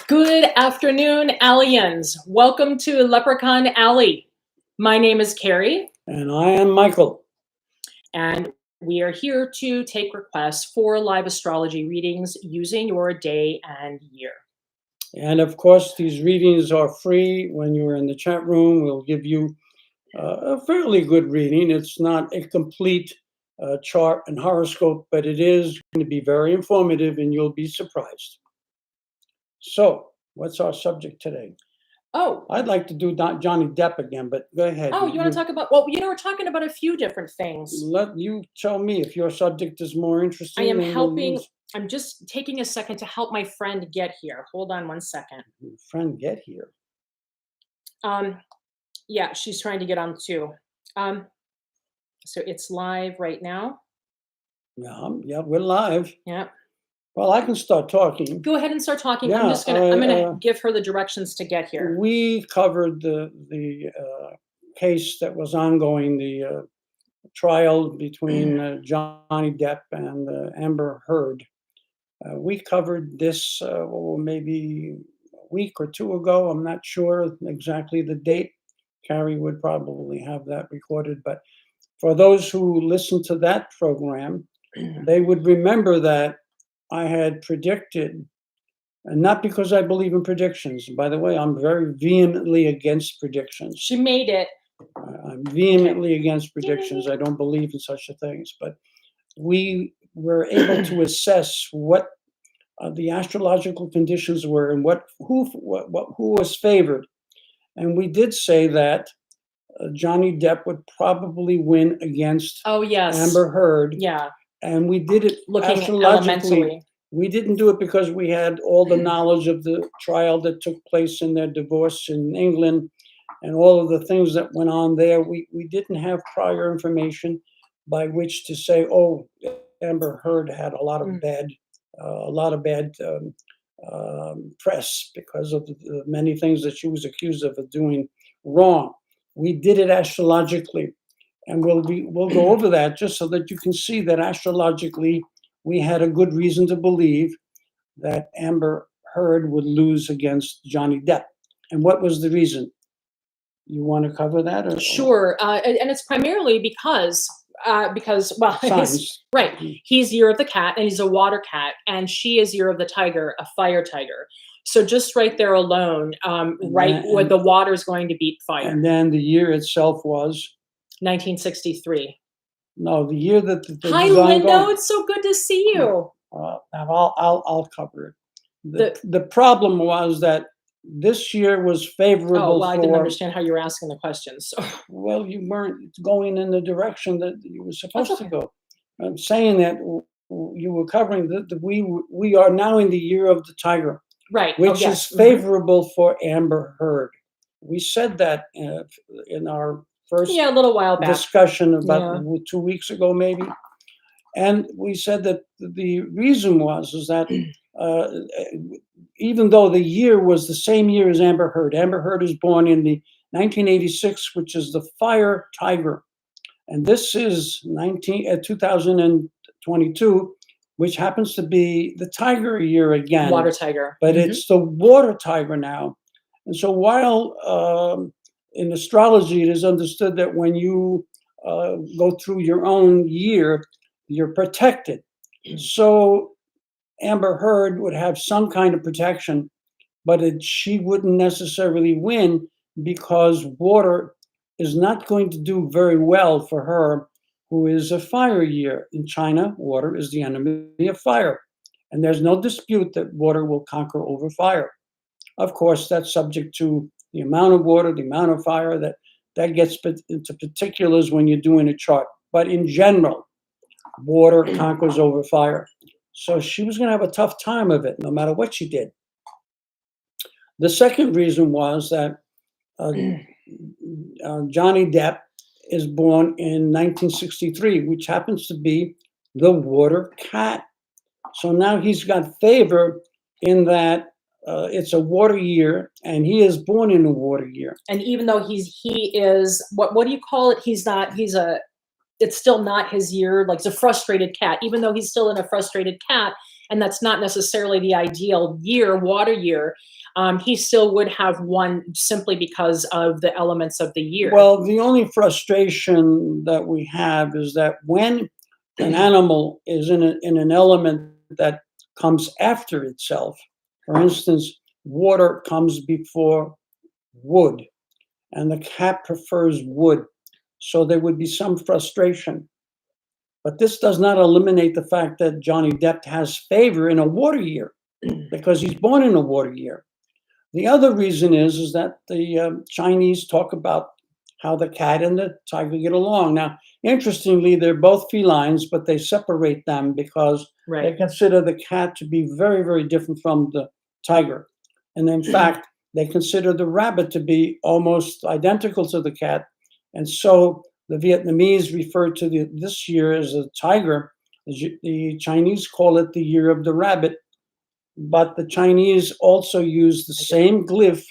Good afternoon, aliens. Welcome to Leprechaun Alley. My name is Carrie, And I am Michael. and we are here to take requests for live astrology readings using your day and year. And of course, these readings are free. When you're in the chat room, we'll give you a fairly good reading. It's not a complete chart and horoscope, but it is going to be very informative and you'll be surprised. So, what's our subject today? Oh, I'd like to do Johnny Depp again, but go ahead. you want to talk about, well, we're talking about a few different things. Let you tell me if your subject is more interesting. I am helping, I'm just taking a second to help my friend get here. Hold on one second. Your friend get here. Yeah, she's trying to get on too. So it's live right now. Yeah, we're live. Yeah. Well, I can start talking. Go ahead and start talking. Yeah, I'm gonna give her the directions to get here. We covered the case that was ongoing, the trial between Johnny Depp and Amber Heard. We covered this maybe a week or two ago. I'm not sure exactly the date. Carrie would probably have that recorded. But for those who listened to that program, they would remember that I had predicted, and not because I believe in predictions. By the way, I'm very vehemently against predictions. She made it. I'm vehemently against predictions. I don't believe in such things. But we were able to assess what the astrological conditions were and who was favored. And we did say that Johnny Depp would probably win against Amber Heard. Yeah. And we did it looking astrologically. We didn't do it because we had all the knowledge of the trial that took place in their divorce in England and all of the things that went on there. We didn't have prior information by which to say, oh, Amber Heard had a lot of bad press because of the many things that she was accused of doing wrong. We did it astrologically. And we'll go over that just so that you can see that astrologically we had a good reason to believe that Amber Heard would lose against Johnny Depp. And what was the reason? You want to cover that? Sure. And it's primarily because Signs. right. He's year of the cat and he's a water cat, and she is year of the tiger, a fire tiger. So just right there alone, where the water is going to beat fire. And then the year itself was 1963. No, the year that the Hi, Lindo. It's so good to see you. I'll cover it. The problem was that this year was favorable. Oh, well, I didn't understand how you were asking the questions. So. Well, you weren't going in the direction that you were supposed to go. I'm saying that you were covering that we are now in the year of the tiger, right? Which is favorable for Amber Heard. We said that in our first a little while back discussion about 2 weeks ago, maybe. And we said that the reason was that even though the year was the same year as Amber Heard is born in the 1986, which is the fire tiger. And this is 2022, which happens to be the tiger year again. Water tiger. But it's the water tiger now. And so while in astrology, it is understood that when you go through your own year, you're protected. So Amber Heard would have some kind of protection, but she wouldn't necessarily win because water is not going to do very well for her, who is a fire year. In China, water is the enemy of fire. And there's no dispute that water will conquer over fire. Of course, that's subject to the amount of water, the amount of fire, that gets into particulars when you're doing a chart. But in general, water conquers over fire. So she was going to have a tough time of it, no matter what she did. The second reason was that Johnny Depp is born in 1963, which happens to be the water cat. So now he's got favor in that it's a water year, and he is born in a water year. And even though he is what do you call it? It's still not his year. Like, it's a frustrated cat. Even though he's still in a frustrated cat, and that's not necessarily the ideal year, water year, he still would have won simply because of the elements of the year. Well, the only frustration that we have is that when an animal is in an element that comes after itself, for instance, water comes before wood, and the cat prefers wood. So there would be some frustration. But this does not eliminate the fact that Johnny Depp has favor in a water year because he's born in a water year. The other reason is that the Chinese talk about how the cat and the tiger get along. Now, interestingly, they're both felines, but they separate them because they consider the cat to be very, very different from the tiger. And in fact, they consider the rabbit to be almost identical to the cat. And so the Vietnamese refer to this year as a tiger. The Chinese call it the year of the rabbit. But the Chinese also use the same glyph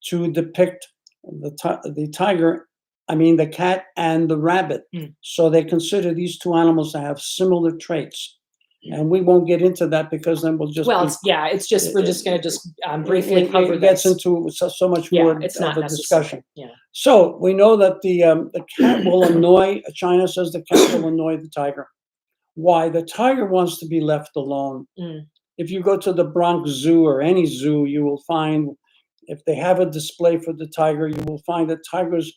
to depict the tiger, the cat and the rabbit. So they consider these two animals to have similar traits. And we won't get into that because then we'll just we're just going to briefly cover it gets into so much more it's of not a necessary. discussion. Yeah. So we know that the cat will annoy. China says the cat will annoy the tiger. Why? The tiger wants to be left alone. If you go to the Bronx Zoo or any zoo, you will find, if they have a display for the tiger, you will find that tigers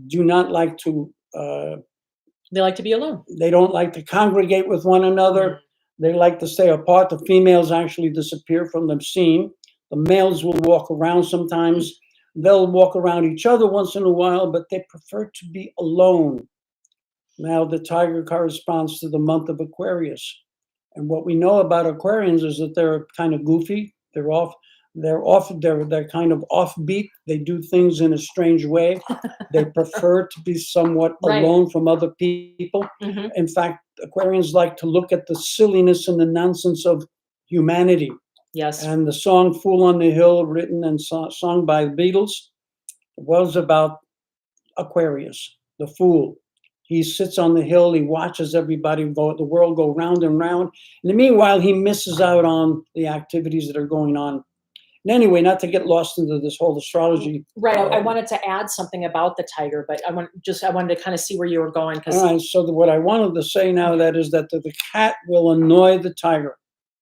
do not like to. They like to be alone. They don't like to congregate with one another. They like to stay apart. The females actually disappear from the scene. The males will walk around sometimes. They'll walk around each other once in a while, but they prefer to be alone. Now, the tiger corresponds to the month of Aquarius. And what we know about Aquarians is that they're kind of goofy. They're kind of offbeat. They do things in a strange way. They prefer to be somewhat alone from other people. In fact, Aquarians like to look at the silliness and the nonsense of humanity. Yes. And the song "Fool on the Hill," written and sung by the Beatles, was about Aquarius, the fool. He sits on the hill, he watches everybody the world go round and round. And meanwhile, he misses out on the activities that are going on. And anyway, not to get lost into this whole astrology. Right. I wanted to add something about the tiger, but I wanted to kind of see where you were going. All right. So what I wanted to say now is that the cat will annoy the tiger.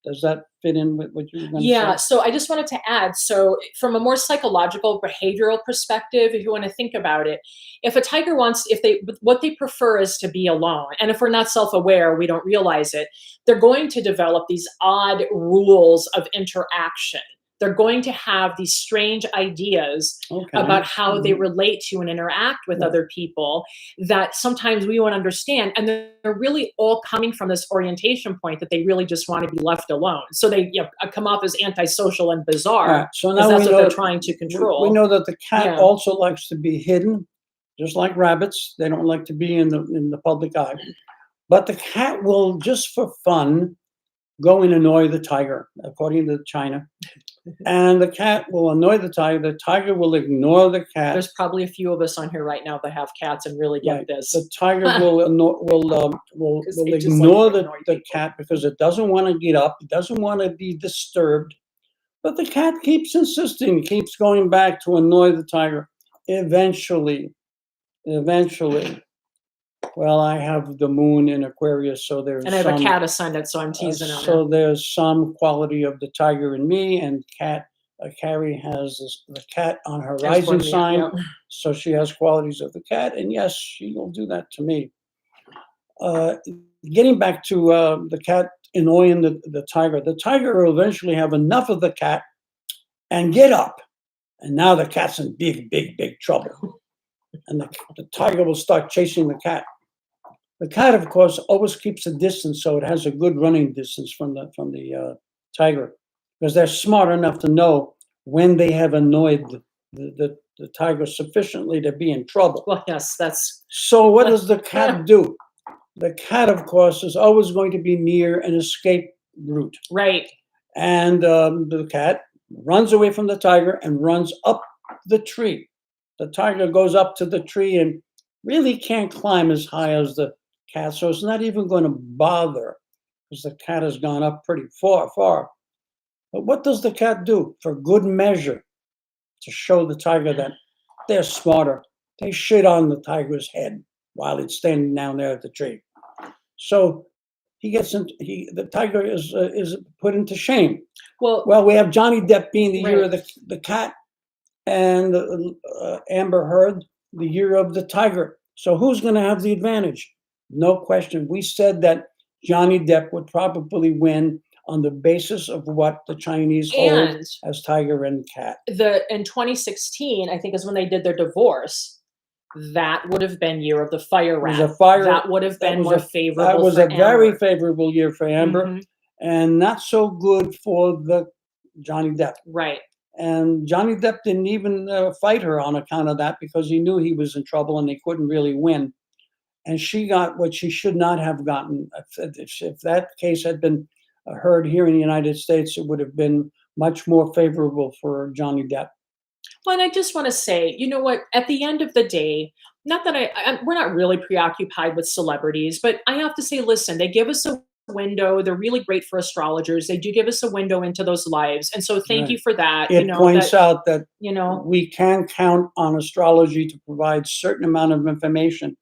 Does that fit in with what you were going to say? Yeah, so I just wanted to add, so from a more psychological, behavioral perspective, if you want to think about it, if a tiger what they prefer is to be alone, and if we're not self-aware, we don't realize it, they're going to develop these odd rules of interaction. They're going to have these strange ideas about how they relate to and interact with other people that sometimes we won't understand. And they're really all coming from this orientation point that they really just want to be left alone. So they come off as antisocial and bizarre. So now that's what they're trying to control. We know that the cat also likes to be hidden, just like rabbits. They don't like to be in the public eye. But the cat will, just for fun, go and annoy the tiger, according to China. And the cat will annoy the tiger. The tiger will ignore the cat. There's probably a few of us on here right now that have cats and really get this. The tiger will ignore the cat because it doesn't want to get up. It doesn't want to be disturbed. But the cat keeps insisting, keeps going back to annoy the tiger. Eventually, well, I have the moon in Aquarius, so there's and I have a cat ascendant, so I'm teasing on so there's some quality of the tiger in me, and Carrie has the cat on her rising sign, so she has qualities of the cat, and yes, she will do that to me. Getting back to the cat annoying the tiger will eventually have enough of the cat and get up, and now the cat's in big trouble. And the tiger will start chasing the cat. The cat, of course, always keeps a distance, so it has a good running distance from the tiger, because they're smart enough to know when they have annoyed the tiger sufficiently to be in trouble. Well, yes, that's. So what does the cat do? The cat, of course, is always going to be near an escape route. Right. And the cat runs away from the tiger and runs up the tree. The tiger goes up to the tree and really can't climb as high as the cat, so it's not even going to bother. because the cat has gone up pretty far, far. But what does the cat do? For good measure, to show the tiger that they're smarter, they shit on the tiger's head while it's standing down there at the tree. So he gets into the tiger is put into shame. Well, Well, we have Johnny Depp being the year right. of the cat, and Amber Heard the year of the tiger. So who's going to have the advantage? No question. We said that Johnny Depp would probably win on the basis of what the Chinese hold And as tiger and cat. in 2016, I think is when they did their divorce. That would have been year of the fire It was rat. a fire. That would have That been was more a favorable that was for a very Amber. favorable year for Amber, Mhm. and not so good for the Johnny Depp. Right. And Johnny Depp didn't even fight her on account of that because he knew he was in trouble and he couldn't really win. And she got what she should not have gotten. If that case had been heard here in the United States, it would have been much more favorable for Johnny Depp. Well, and I just want to say, you know what? At the end of the day, not that we're not really preoccupied with celebrities, but I have to say, listen, they give us a window. They're really great for astrologers. They do give us a window into those lives, and so thank Right. you for that. It points out that You know, we can count on astrology to provide certain amount of information.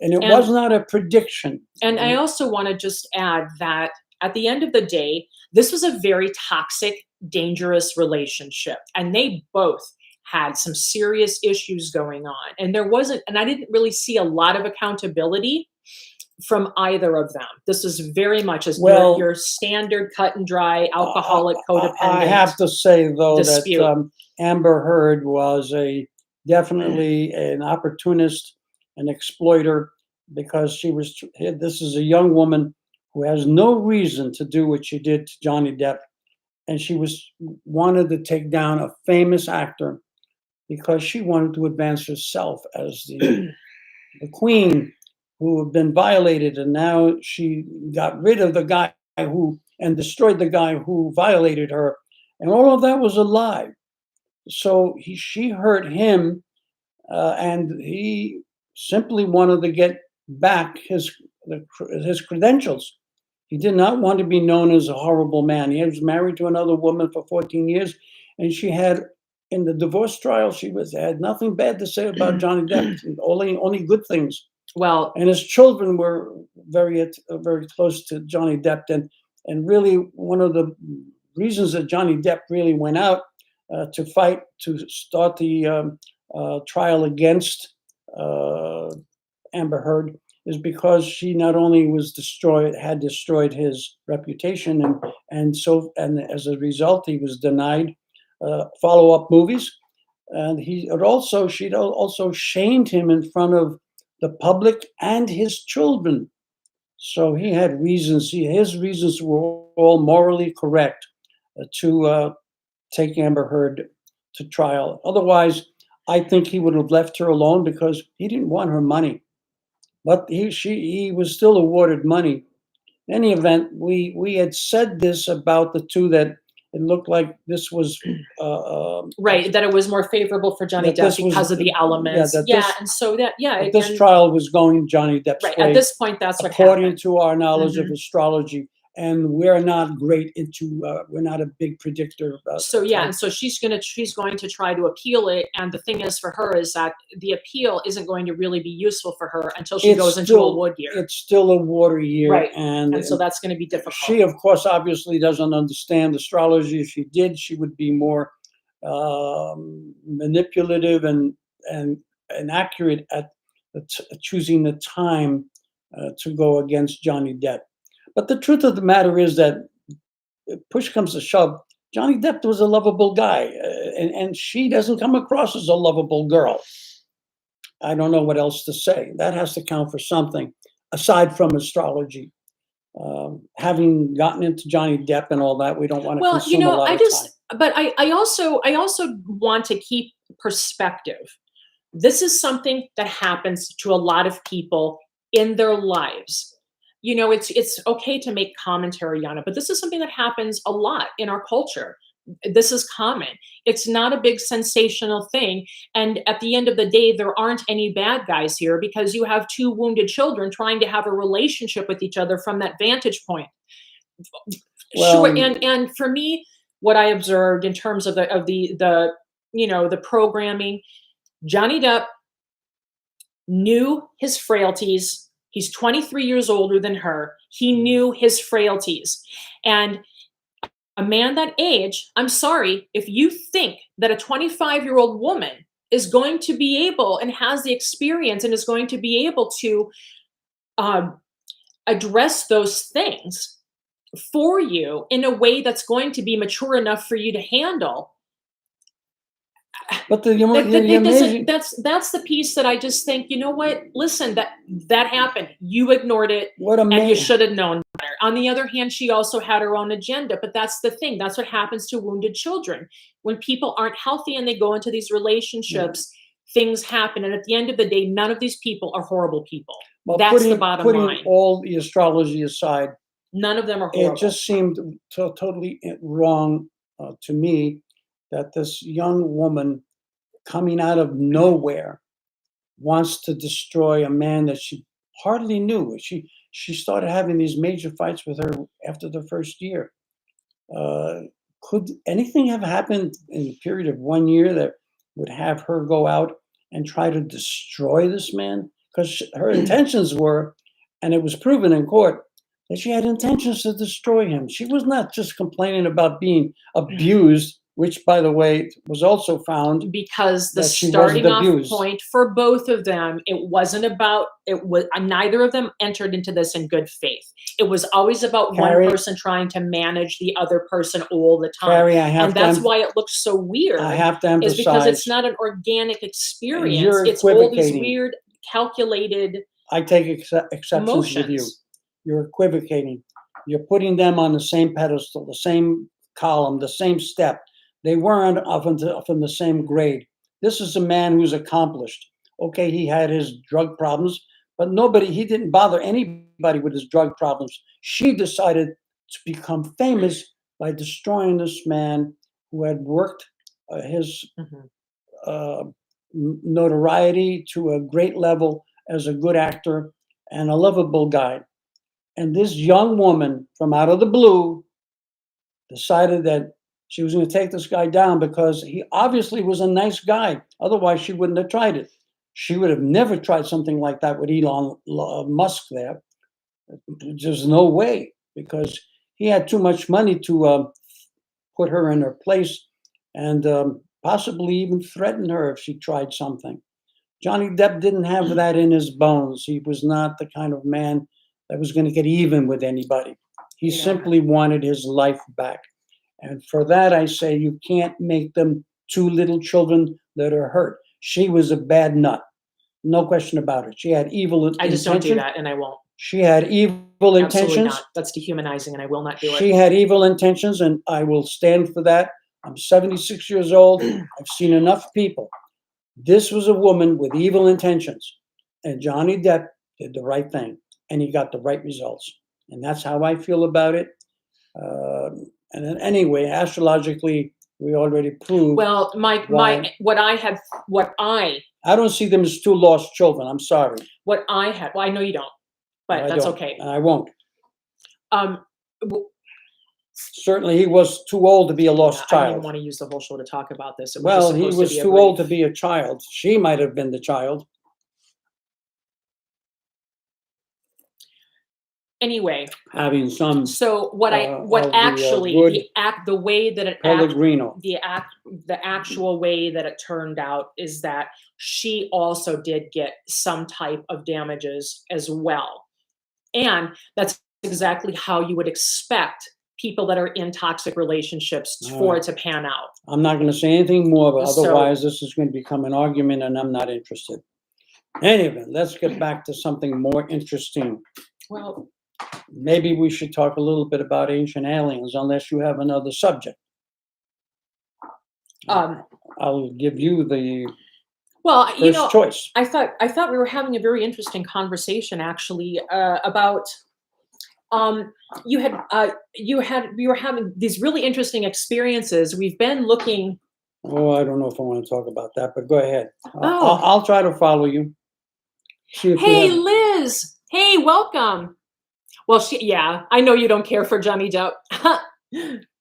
And it and was not a prediction. and I also want to just add that at the end of the day, this was a very toxic, dangerous relationship, and they both had some serious issues going on. And there wasn't, and I didn't really see a lot of accountability from either of them. This is very much as Well, your standard cut and dry alcoholic I codependent have to say, though, dispute. that Amber Heard was definitely an opportunist, an exploiter, because this is a young woman who has no reason to do what she did to Johnny Depp. And she wanted to take down a famous actor because she wanted to advance herself as the queen who had been violated, and now she got rid of the guy and destroyed the guy who violated her, and all of that was a lie. So she hurt him, and he simply wanted to get back his credentials. He did not want to be known as a horrible man. He was married to another woman for 14 years, and she had, in the divorce trial, had nothing bad to say about Johnny Depp, only good things. Well, And his children were very close to Johnny Depp, and really one of the reasons that Johnny Depp really went out to fight to start the trial against Amber Heard is because she not only had destroyed his reputation, and as a result he was denied follow-up movies, and she'd also shamed him in front of the public and his children. So he had reasons. His reasons were all morally correct to take Amber Heard to trial. Otherwise, I think he would have left her alone because he didn't want her money. But he was still awarded money. In any event, we had said this about the two, that it looked like this was right, that it was more favorable for Johnny Depp because of the elements. And so this trial was going Johnny Depp's right. way. At this point, that's what according happened. to our knowledge of astrology, and we're not great into we're not a big predictor about so and so she's going to try to appeal it, and the thing is for her is that the appeal isn't going to really be useful for her until she goes into a wood year. It's still a water year, right, and so that's going to be difficult. She of course obviously doesn't understand astrology. If she did, she would be more manipulative and accurate at choosing the time to go against Johnny Depp. But the truth of the matter is that if push comes to shove, Johnny Depp was a lovable guy, and she doesn't come across as a lovable girl. I don't know what else to say. That has to count for something aside from astrology. Having gotten into Johnny Depp and all that, we don't want to consume a lot of time. But I also want to keep perspective. This is something that happens to a lot of people in their lives. You know, it's okay to make commentary on it, but this is something that happens a lot in our culture. This is common. It's not a big sensational thing. And at the end of the day, there aren't any bad guys here because you have two wounded children trying to have a relationship with each other from that vantage point. Sure, Well, and for me, what I observed in terms of the the programming, Johnny Depp knew his frailties. He's 23 years older than her. He knew his frailties. And a man that age, I'm sorry, if you think that a 25-year-old woman is going to be able and has the experience and is going to be able to um, address those things for you in a way that's going to be mature enough for you to handle, but the, that the it doesn't, amazing, that's the piece that I just think, you know what, listen, that happened, you ignored it, what and you amazing, should have known better. On the other hand, she also had her own agenda, but that's the thing, that's what happens to wounded children when people aren't healthy and they go into these relationships. Things happen, and at the end of the day, none of these people are horrible people. well, That's the bottom putting line. all the astrology aside, None of them are it horrible. just seemed totally wrong to me that this young woman coming out of nowhere wants to destroy a man that she hardly knew. She started having these major fights with her after the first year. Uh, could anything have happened in a period of 1 year that would have her go out and try to destroy this man? Because her intentions were, and it was proven in court, that she had intentions to destroy him. She was not just complaining about being abused, which, by the way, was also found Because the that she wasn't starting off abused. point for both of them, it wasn't about, it was neither of them entered into this in good faith. It was always about Carrie, one person trying to manage the other person all the time. Carrie, I have And to, that's why it looks so weird. I have to Is because emphasize, it's not an organic experience. you're It's all these equivocating. weird, calculated I take exceptions with you. emotions. You're equivocating. You're putting them on the same pedestal, the same column, the same step. They weren't often the same grade. This is a man who's accomplished. Okay, he had his drug problems, but he didn't bother anybody with his drug problems. She decided to become famous by destroying this man who had worked his Mhm. uh, notoriety to a great level as a good actor and a lovable guy. And this young woman from out of the blue decided that she was going to take this guy down because he obviously was a nice guy. Otherwise, she wouldn't have tried it. She would have never tried something like that with Elon Musk there. There's no way, because he had too much money to put her in her place and possibly even threaten her if she tried something. Johnny Depp didn't have that in his bones. He was not the kind of man that was going to get even with anybody. He Yeah. simply wanted his life back. And for that, I say you can't make them two little children that are hurt. She was a bad nut. No question about it. She had evil intentions. I just don't do that, and I won't. She had evil Absolutely intentions. not. That's dehumanizing, and I will not do She it. had evil intentions, and I will stand for that. I'm 76 years old. I've seen enough people. This was a woman with evil intentions, and Johnny Depp did the right thing, and he got the right results. And that's how I feel about it. And then anyway, astrologically, we already proved. Well, what I don't see them as two lost children. I'm sorry. What I had, well, I know you don't, but that's okay. And I won't. Um, Certainly, he was too old to be a lost I didn't child. want to use the whole show to talk about this. It was Well, just he supposed was to be too old to be a child. She might have been the child. Anyway, having some. So what actually the way that it Pellegrino. the actual way that it turned out is that she also did get some type of damages as well, and that's exactly how you would expect people that are in toxic relationships for it to pan out. I'm not going to say anything more, but otherwise this is going to become an argument, and I'm not interested. Anyway, let's get back to something more interesting. Well, maybe we should talk a little bit about ancient aliens, unless you have another subject. I'll give you the first choice. I thought we were having a very interesting conversation actually about we were having these really interesting experiences. We've been looking. Oh, I don't know if I want to talk about that, but go ahead. I'll try to follow you. Hey, Liz. Hey, welcome. Well, yeah, I know you don't care for Johnny Depp.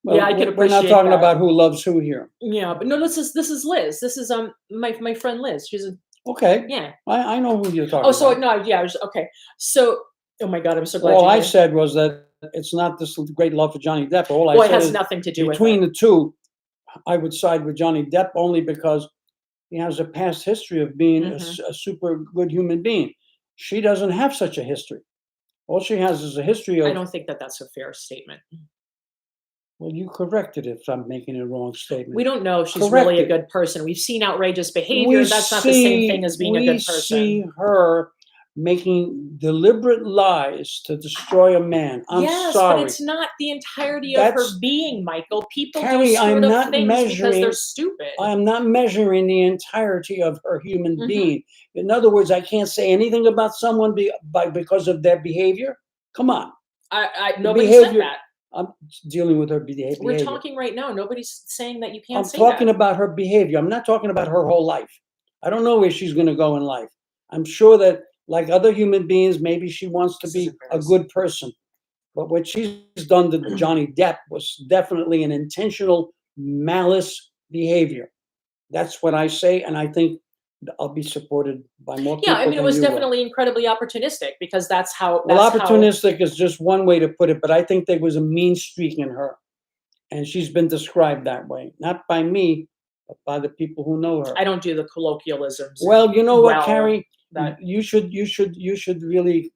Well, Yeah, I can we're not appreciate talking that. about who loves who here. Yeah, but no, this is Liz. This is my friend Liz. She's a Okay, yeah. I know who you're Oh, talking so about. no, yeah, okay. So, oh my God, I'm so glad All you're I here. said was that it's not this great love for Johnny Depp. All I Well, it said has is nothing to do with it. between the two, I would side with Johnny Depp only because he has a past history of being Hmm. a super good human being. She doesn't have such a history. All she has is a history I of, don't think that that's a fair statement. well, you corrected it if I'm making a wrong We statement. don't know if she's really Correct a it. good person. We've seen outrageous behavior. That's not the same thing as being a We good see person. her making deliberate lies to destroy a man. I'm Yes, but sorry. it's not the entirety of her That's being, Michael. People do Carrie, screwed up things because they're stupid. I am not measuring the entirety of her human Hmm. being. In other words, I can't say anything about someone because of their behavior. Come on. The Nobody said behavior, that. I'm dealing with her We're behavior. talking right now. Nobody's saying that you can't I'm say talking that. about her behavior. I'm not talking about her whole life. I don't know where she's going to go in life. I'm sure that, like other human beings, maybe she wants to This is be a embarrassing. good person. But what she's done to Johnny Depp was definitely an intentional malice behavior. That's what I say, and I think I'll be supported by more Yeah, I people mean, it than was you will. definitely incredibly opportunistic because Well, that's how opportunistic is just one way to put it, but I think there was a mean streak in her, and she's been described that way, not by me, but by the people who know her. I don't do the colloquialisms and Well, you know what, well Carrie? that You should really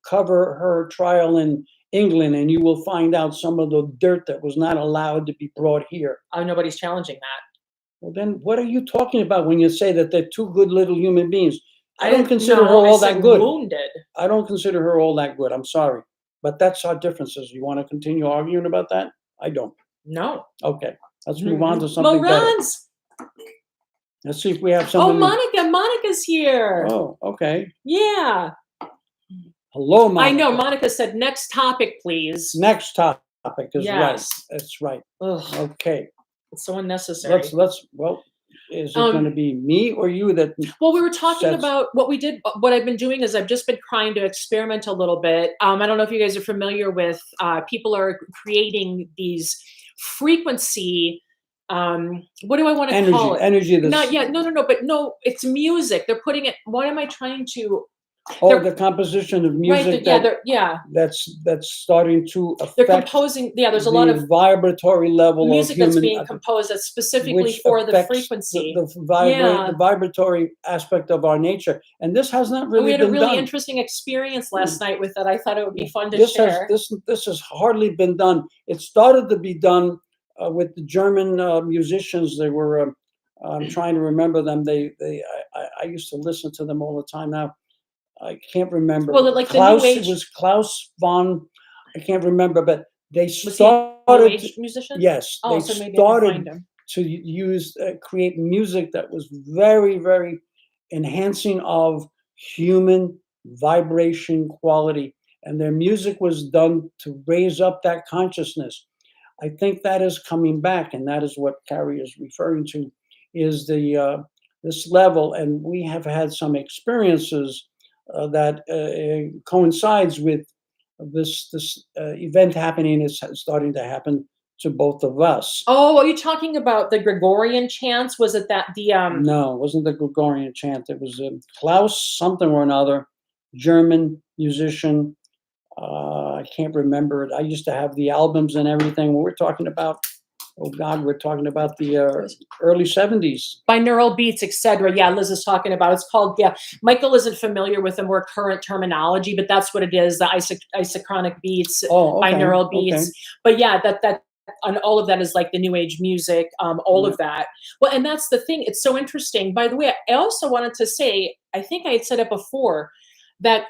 cover her trial in England, and you will find out some of the dirt that was not allowed to be brought here. nobody's challenging that. Well, then what are you talking about when you say that they're two good little human beings? I I don't didn't consider her no, I all said that good. wounded. I don't consider her all that good. I'm sorry. But that's our differences. You want to continue arguing about that? I don't. No. Okay. Let's move on to something better. Morans. Let's see if we have Oh, something. Monica. Monica's here. Oh, okay. Yeah. Hello, I know. Monica. Monica said, next topic, please. Next topic is right. Yes. That's right. Ugh, Okay. it's so unnecessary. Well, is it going to be me or you that Well, we were talking sets? about what I've been doing is I've just been trying to experiment a little bit. I don't know if you guys are familiar with, people are creating these frequency, what do I want to call it? Energy Not that's, yet. No, but no, it's music. They're putting it, what am I trying to, oh, they're the composition of right, music yeah, that's starting to they're affect composing, yeah, there's a lot of the vibratory level of music that's human, being composed that's specifically which for the affects frequency. the Yeah. vibratory aspect of our nature. And this has not And we really had a been really done. interesting experience last night with it. I thought it would be fun to This has share. this has hardly been done. It started to be done with the German musicians. They were I'm trying to remember them. I used to listen to them all the time. Now I can't remember. Well, like the new It age, was Klaus von. I can't remember, but they was he a new started. age musician? Yes, Oh, they so maybe I can started find him. to create music that was very, very enhancing of human vibration quality, and their music was done to raise up that consciousness. I think that is coming back, and that is what Carrie is referring to, is the this level. And we have had some experiences that coincides with this event happening. Is starting to happen to both of us. Oh, are you talking about the Gregorian chants? Was it that the No, it wasn't the Gregorian chant. It was Klaus something or another, German musician. I can't remember it. I used to have the albums and everything. We're talking about, oh God, we're talking about the early 70s. binaural beats, etc.? Yeah, Liz is talking about. It's called, yeah. Michael isn't familiar with the more current terminology, but that's what it is. The isochronic beats, Oh, okay. binaural beats. Okay. But yeah, that and all of that is like the new age music, all of that. Well, and that's the thing. It's so interesting. By the way, I also wanted to say, I think I had said it before, that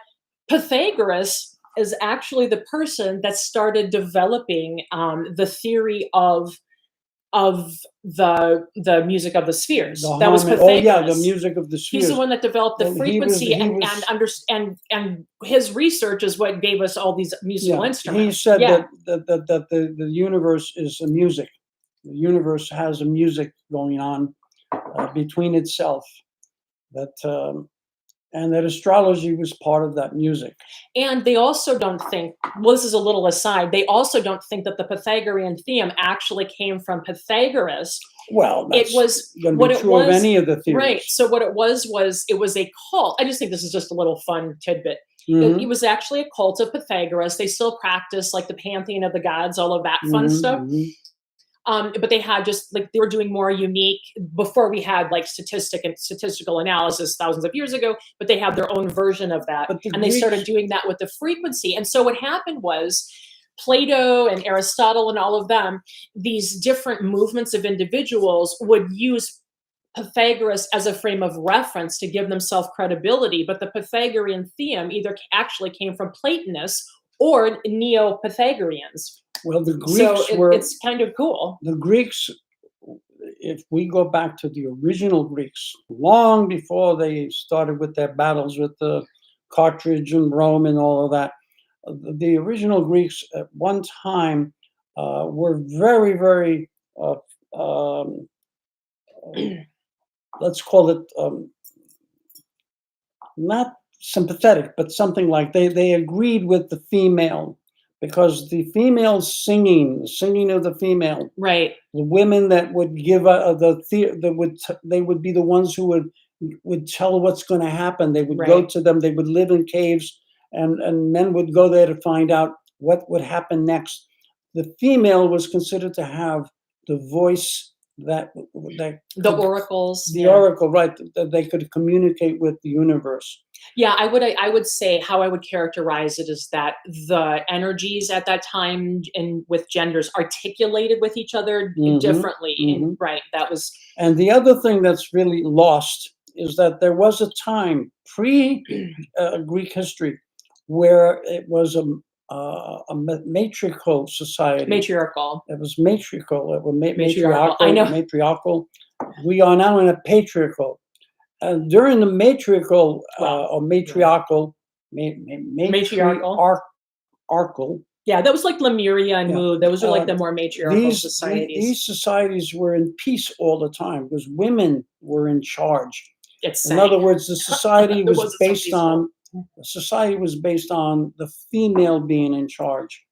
Pythagoras is actually the person that started developing the theory of the music of the spheres. The That was harmony. Oh yeah, the Pythagoras. music of the He's the spheres. one that developed the Well, frequency he was and his research is what gave us all these musical He instruments. said Yeah. that the universe is a music. The universe has a music going on between itself. That and that astrology was part of that music. And they also don't think, well, this is a little aside, they also don't think that the Pythagorean theme actually came from Pythagoras. Well, It that's was going to what be it true of was, any of the right. theories. So what it was it was a cult. I just think this is just a little fun tidbit. It Hmm. was actually a cult of Pythagoras. They still practice like the pantheon of the gods, all of that fun Hmm. stuff. Hmm. But they had just like they were doing more unique before we had like statistical analysis thousands of years ago. But they had their own version of that, But the and they started Greeks, doing that with the frequency. And so what happened was Plato and Aristotle and all of them, these different movements of individuals would use Pythagoras as a frame of reference to give themselves credibility. But the Pythagorean theme either actually came from Platonists or Neo Pythagoreans. well, So it's kind of cool. the Greeks, if we go back to the original Greeks, long before they started with their battles with the Carthage and Rome and all of that, the original Greeks at one time were very, very, uh, um, let's call it not sympathetic, but something like they agreed with the female because the female singing, the singing of the female, Right. the women that would give they would be the ones who would tell what's going to happen. They would go Right. to them. They would live in caves, and men would go there to find out what would happen next. The female was considered to have the voice that The oracles. the Yeah. oracle, right? That they could communicate with the universe. Yeah, I would say how I would characterize it is that the energies at that time and with genders articulated with each other Hmm. differently. Hmm. And right, that was And the other thing that's really lost is that there was a time pre Greek history where it was a matriarchal society. matriarchal. It was matriarchal. It was Matriarchal. I know. matriarchal. We are now in a patriarchal. And during the matriarchal Well, or matriarchal, matriarchal. matriarchal, Yeah, that was like Lemuria and yeah, Mood. Those are like uh, the more matriarchal societies. these societies were in peace all the time because women were in charge. It's In other saying words, the society it was wasn't so based peaceful. on the female being in charge,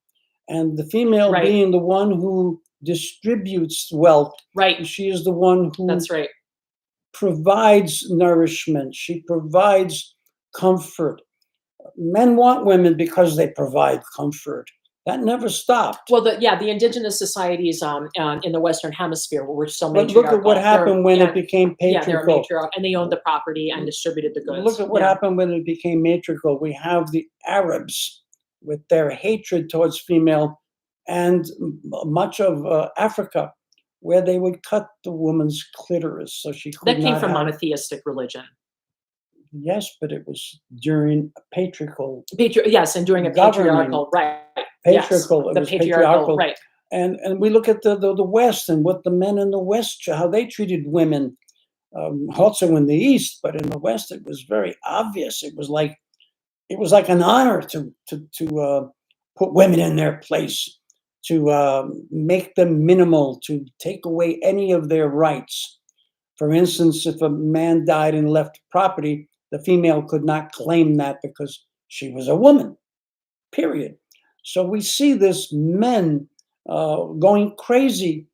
and the female Right. being the one who distributes wealth. Right. She is the one who That's right. provides nourishment. She provides comfort. Men want women because they provide comfort. That never stopped. Well, the indigenous societies in the Western Hemisphere were still But matriarchal. look at what happened when it became Yeah, they were patriarchal. matriarchal, and they owned the property and distributed the goods. Look at what Yeah. happened when it became matriarchal. We have the Arabs with their hatred towards female, and much of Africa, where they would cut the woman's clitoris so she could That came not from have. monotheistic religion. Yes, but it was during a patriarchal Yes, and during a governing. patriarchal, right? Patriarchal. Yes, It the was patriarchal, right? And we look at the West and what the men in the West, how they treated women, also in the East, but in the West it was very obvious. It was like an honor to put women in their place, to make them minimal, to take away any of their rights. For instance, if a man died and left property, the female could not claim that because she was a woman. Period. So we see this men going crazy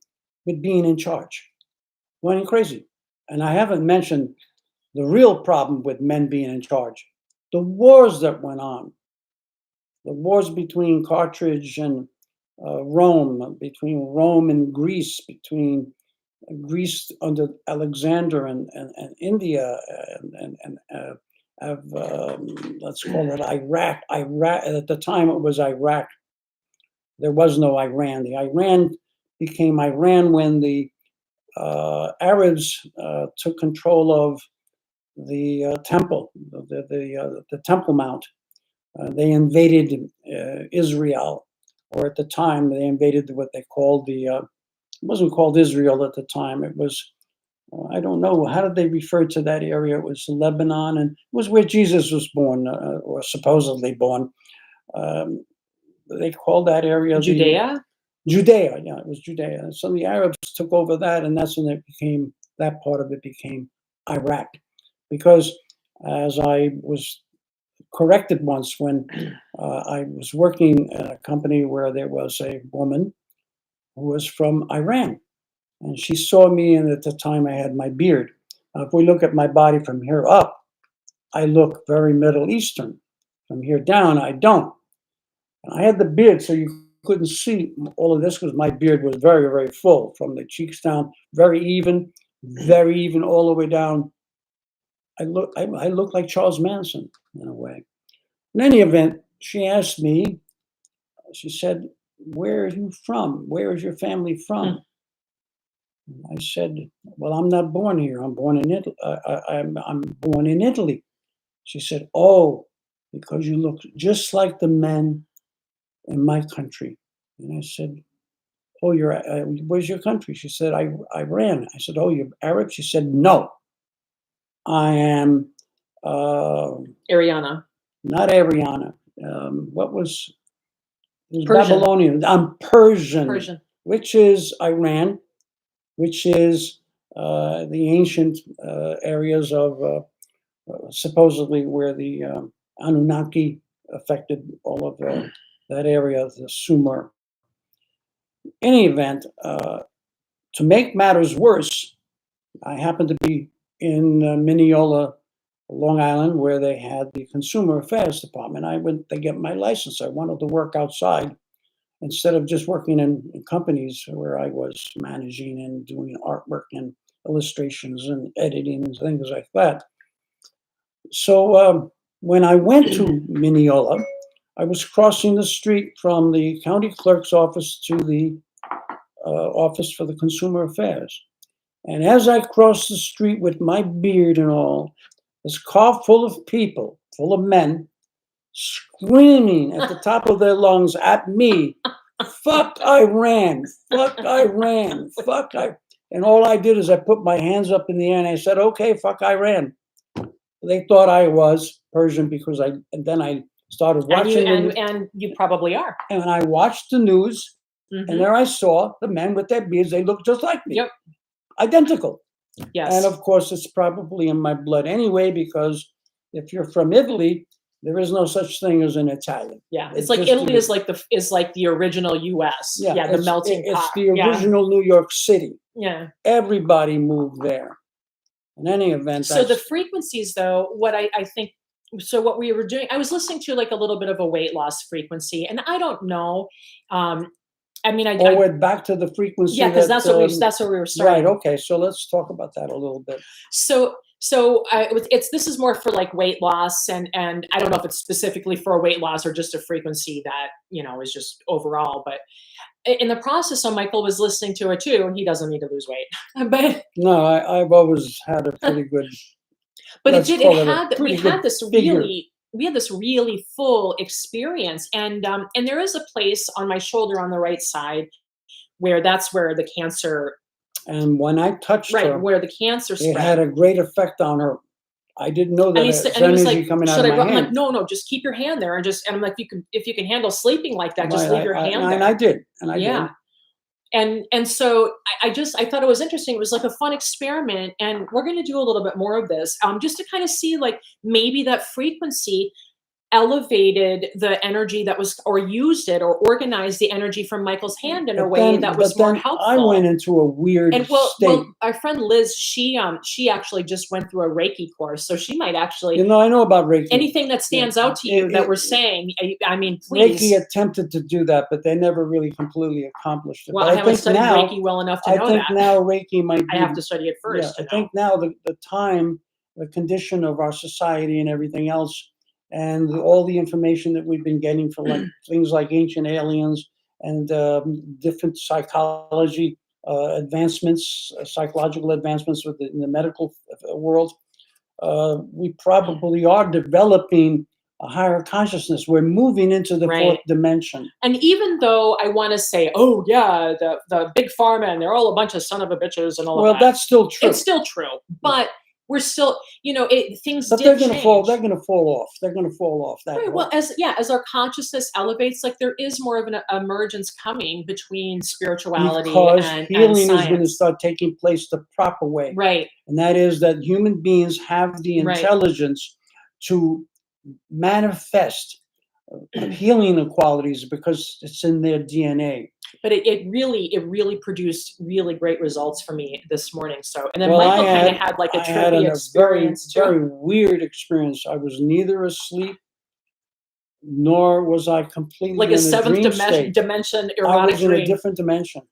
with being in charge, going crazy. And I haven't mentioned the real problem with men being in charge, the wars that went on, the wars between Carthage and Rome, between Rome and Greece, between Greece under Alexander and India and let's call it Iraq. Iraq at the time it was Iraq. There was no Iran. The Iran became Iran when the Arabs took control of the temple, the Temple Mount. They invaded Israel, or at the time they invaded what they called it wasn't called Israel at the time. It was, I don't know, how did they refer to that area? It was Lebanon, and it was where Jesus was born, or supposedly born. Um, they called that area Judea. Judea, yeah, it was Judea. So the Arabs took over that, and that's when that part of it became Iraq, because as I was corrected once when I was working at a company where there was a woman who was from Iran. And she saw me, and at the time I had my beard. Now, if we look at my body from here up, I look very Middle Eastern. From here down, I don't. And I had the beard, so you couldn't see all of this because my beard was very, very full from the cheeks down, very even all the way down. I look like Charles Manson in a way. In any event, she asked me, she said, "Where are you from? Where is your family from?" I said, "Well, I'm not born here. I'm born in Italy. I'm born in Italy." She said, "Oh, because you look just like the men in my country." And I said, "Oh, you're where's your country?" She said, Iran." I said, "Oh, you're Arab?" She said, "No, I am uh, Ariana. not Ariana. What was it was Persian. Babylonian? I'm Persian, Persian. which is Iran, which is the ancient areas of supposedly where the Anunnaki affected all of that area, the Sumer. In any event, to make matters worse, I happened to be in Mineola, Long Island, where they had the Consumer Affairs Department. I went to get my license. I wanted to work outside instead of just working in companies where I was managing and doing artwork and illustrations and editing and things like that. So when I went to Mineola, I was crossing the street from the county clerk's office to the office for the Consumer Affairs. And as I crossed the street with my beard and all, this car full of people, full of men, screaming at the top of their lungs at me, "Fuck Iran, fuck Iran, fuck I." And all I did is I put my hands up in the air and I said, "Okay, fuck Iran." They thought I was Persian because and then I started watching and you probably are. and I watched the news, Mm-hmm. and there I saw the men with their beards. They looked just like me. Yep. Identical. Yes. And of course, it's probably in my blood anyway, because if you're from Italy, there is no such thing as an Italian. Yeah, it's like Italy is like the original U.S. Yeah, the melting pot. It's the original New York City. Yeah. Everybody moved there. In any event, so the frequencies, though, what I think, so what we were doing, I was listening to like a little bit of a weight loss frequency, and I don't know. I mean, I went back to the frequency. Yeah, because that's where we were starting. Right. Okay. So let's talk about that a little bit. So this is more for like weight loss, and I don't know if it's specifically for a weight loss or just a frequency that is just overall. But in the process, so Michael was listening to it too, and he doesn't need to lose weight. But no, I've always had a pretty good. But we had this really full experience, and there is a place on my shoulder on the right side that's where the cancer. And when I touched her, where the cancer spread, it had a great effect on her. I didn't know that energy like, coming out of my hand. I'm like, no, just keep your hand there, and I'm like, if you can handle sleeping like that, just leave your hand there. And I did, and I did. And so I thought it was interesting. It was like a fun experiment, and we're going to do a little bit more of this, just to kind of see like maybe that frequency elevated the energy that was, or used it, or organized the energy from Michael's hand in a way that was more helpful. I went into a weird state. Well, our friend Liz, she actually just went through a Reiki course, so she might actually. I know about Reiki. Anything that stands out to you that we're saying, I mean, please. Reiki attempted to do that, but they never really completely accomplished it. Well, I haven't studied Reiki well enough to know that. I think now Reiki might be. I have to study it first. Yeah, I think now the time, the condition of our society and everything else, and all the information that we've been getting from things like ancient aliens and different psychology advancements, psychological advancements in the medical world, we probably are developing a higher consciousness. We're moving into the fourth dimension. And even though I want to say, oh yeah, the big pharma and they're all a bunch of son of a bitches and all of that. Well, that's still true. It's still true, but we're still, things But did change. they're gonna fall off. They're gonna fall off that Right. Well, whole, as our consciousness elevates, like there is more of an emergence coming between spirituality because and healing is gonna science. start taking place the proper way. Right. And that is that human beings have the Right. intelligence to manifest healing qualities because it's in their DNA. But it really produced really great results for me this morning. So, and then Well, Michael kind of had like a I had trippy a very, experience too. very weird experience. I was neither asleep nor was I Like completely a in a seventh dream state. dimension I erotic was in a dream. different dimension.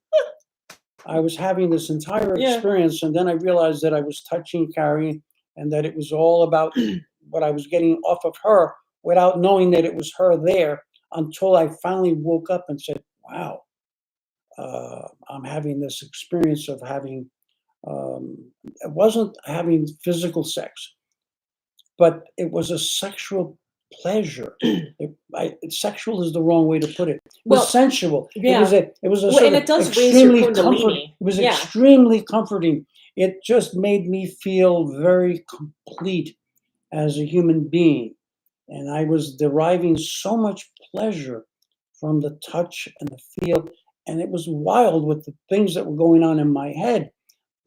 I was having this entire Yeah. experience, and then I realized that I was touching Carrie, and that it was all about what I was getting off of her, without knowing that it was her there, until I finally woke up and said, "Wow, I'm having this experience of having." It wasn't having physical sex, but it was a sexual pleasure. Sexual is the wrong way to put it. It was Well, sensual. yeah. It was a Well, sort and of it does raise your extremely comfort. kundalini. It was Yeah. extremely comforting. It just made me feel very complete as a human being, and I was deriving so much pleasure from the touch and the feel, and it was wild with the things that were going on in my head,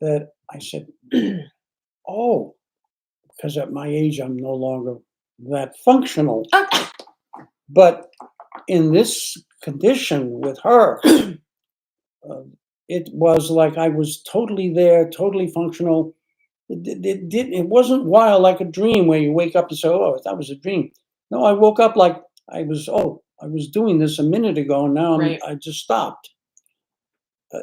that I said, "Oh," because at my age I'm no longer that functional. Okay. But in this condition with her, it was like I was totally there, totally functional. It wasn't wild like a dream where you wake up and say, "Oh, that was a dream." No, I woke up like I was doing this a minute ago, and now Right. I just stopped.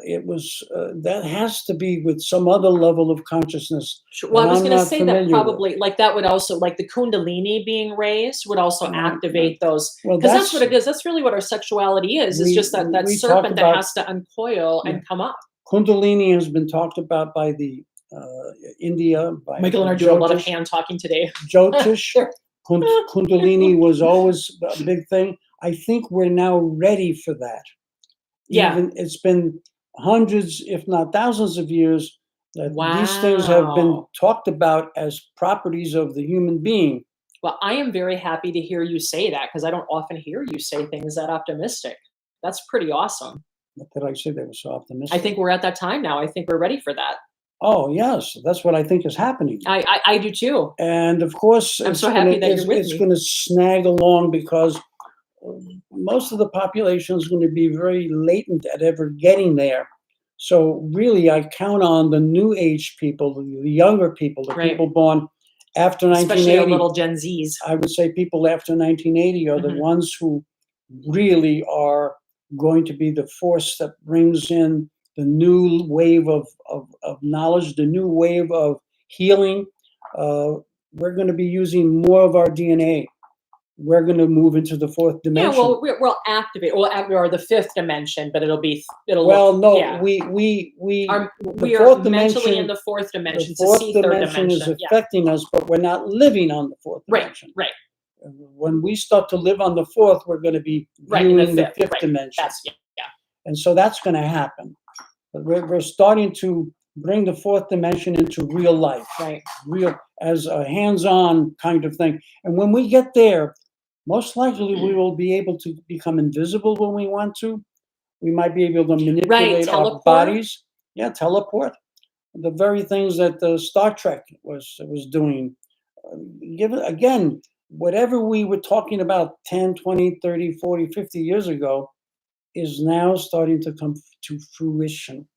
It was that has to be with some other level of consciousness Sure. that Well, I was I'm going to not say that familiar with. probably like that would also like the kundalini being raised would also Right. activate those, Well, because that's what that's it is. That's really what our sexuality is we just that we talk serpent that about. has to uncoil Yeah. and come up. Kundalini has been talked about by the India, by Michael and I are doing a lot of hand talking today. Jyotish. Sure. Kundalini was always a big thing. I think we're now ready for that. Yeah. Even it's been hundreds, if not thousands of years, that these things have been Wow. talked about as properties of the human being. Well, I am very happy to hear you say that because I don't often hear you say things that optimistic. That's pretty awesome. What did I say? They were so I optimistic. think we're at that time now. I think we're ready for that. Oh yes, that's what I think is happening. I do too. And of course, I'm so happy that you're with it's me. going to snag along because most of the population is going to be very latent at ever getting there. So really, I count on the new age people, the younger people, the Right. people born after Especially our 1980. little Gen Zs. I would say people after 1980 are the Mhm. ones who really are going to be the force that brings in the new wave of knowledge, the new wave of healing. Uh, we're going to be using more of our DNA. We're going to move into the fourth Yeah, dimension. well, we'll activate, or the fifth dimension, but it'll Well, look, no, yeah. we We are fourth mentally dimension. in the fourth The dimension to fourth see third dimension is dimension. Yeah. affecting us, but we're not living on the fourth Right, dimension. right, When we start to live on the fourth, we're going to be right. In viewing the the fifth, fifth right. dimension. That's yeah. And so that's going to happen. But we're starting to bring the fourth dimension into real life, Right. real as a hands-on kind of thing. And when we get there, most likely we will be able to become invisible when we want to. We might be able to manipulate our teleport. bodies. Yeah, teleport. The very things that the Star Trek was doing. Given again, whatever we were talking about 10, 20, 30, 40, 50 years ago is now starting to come to fruition.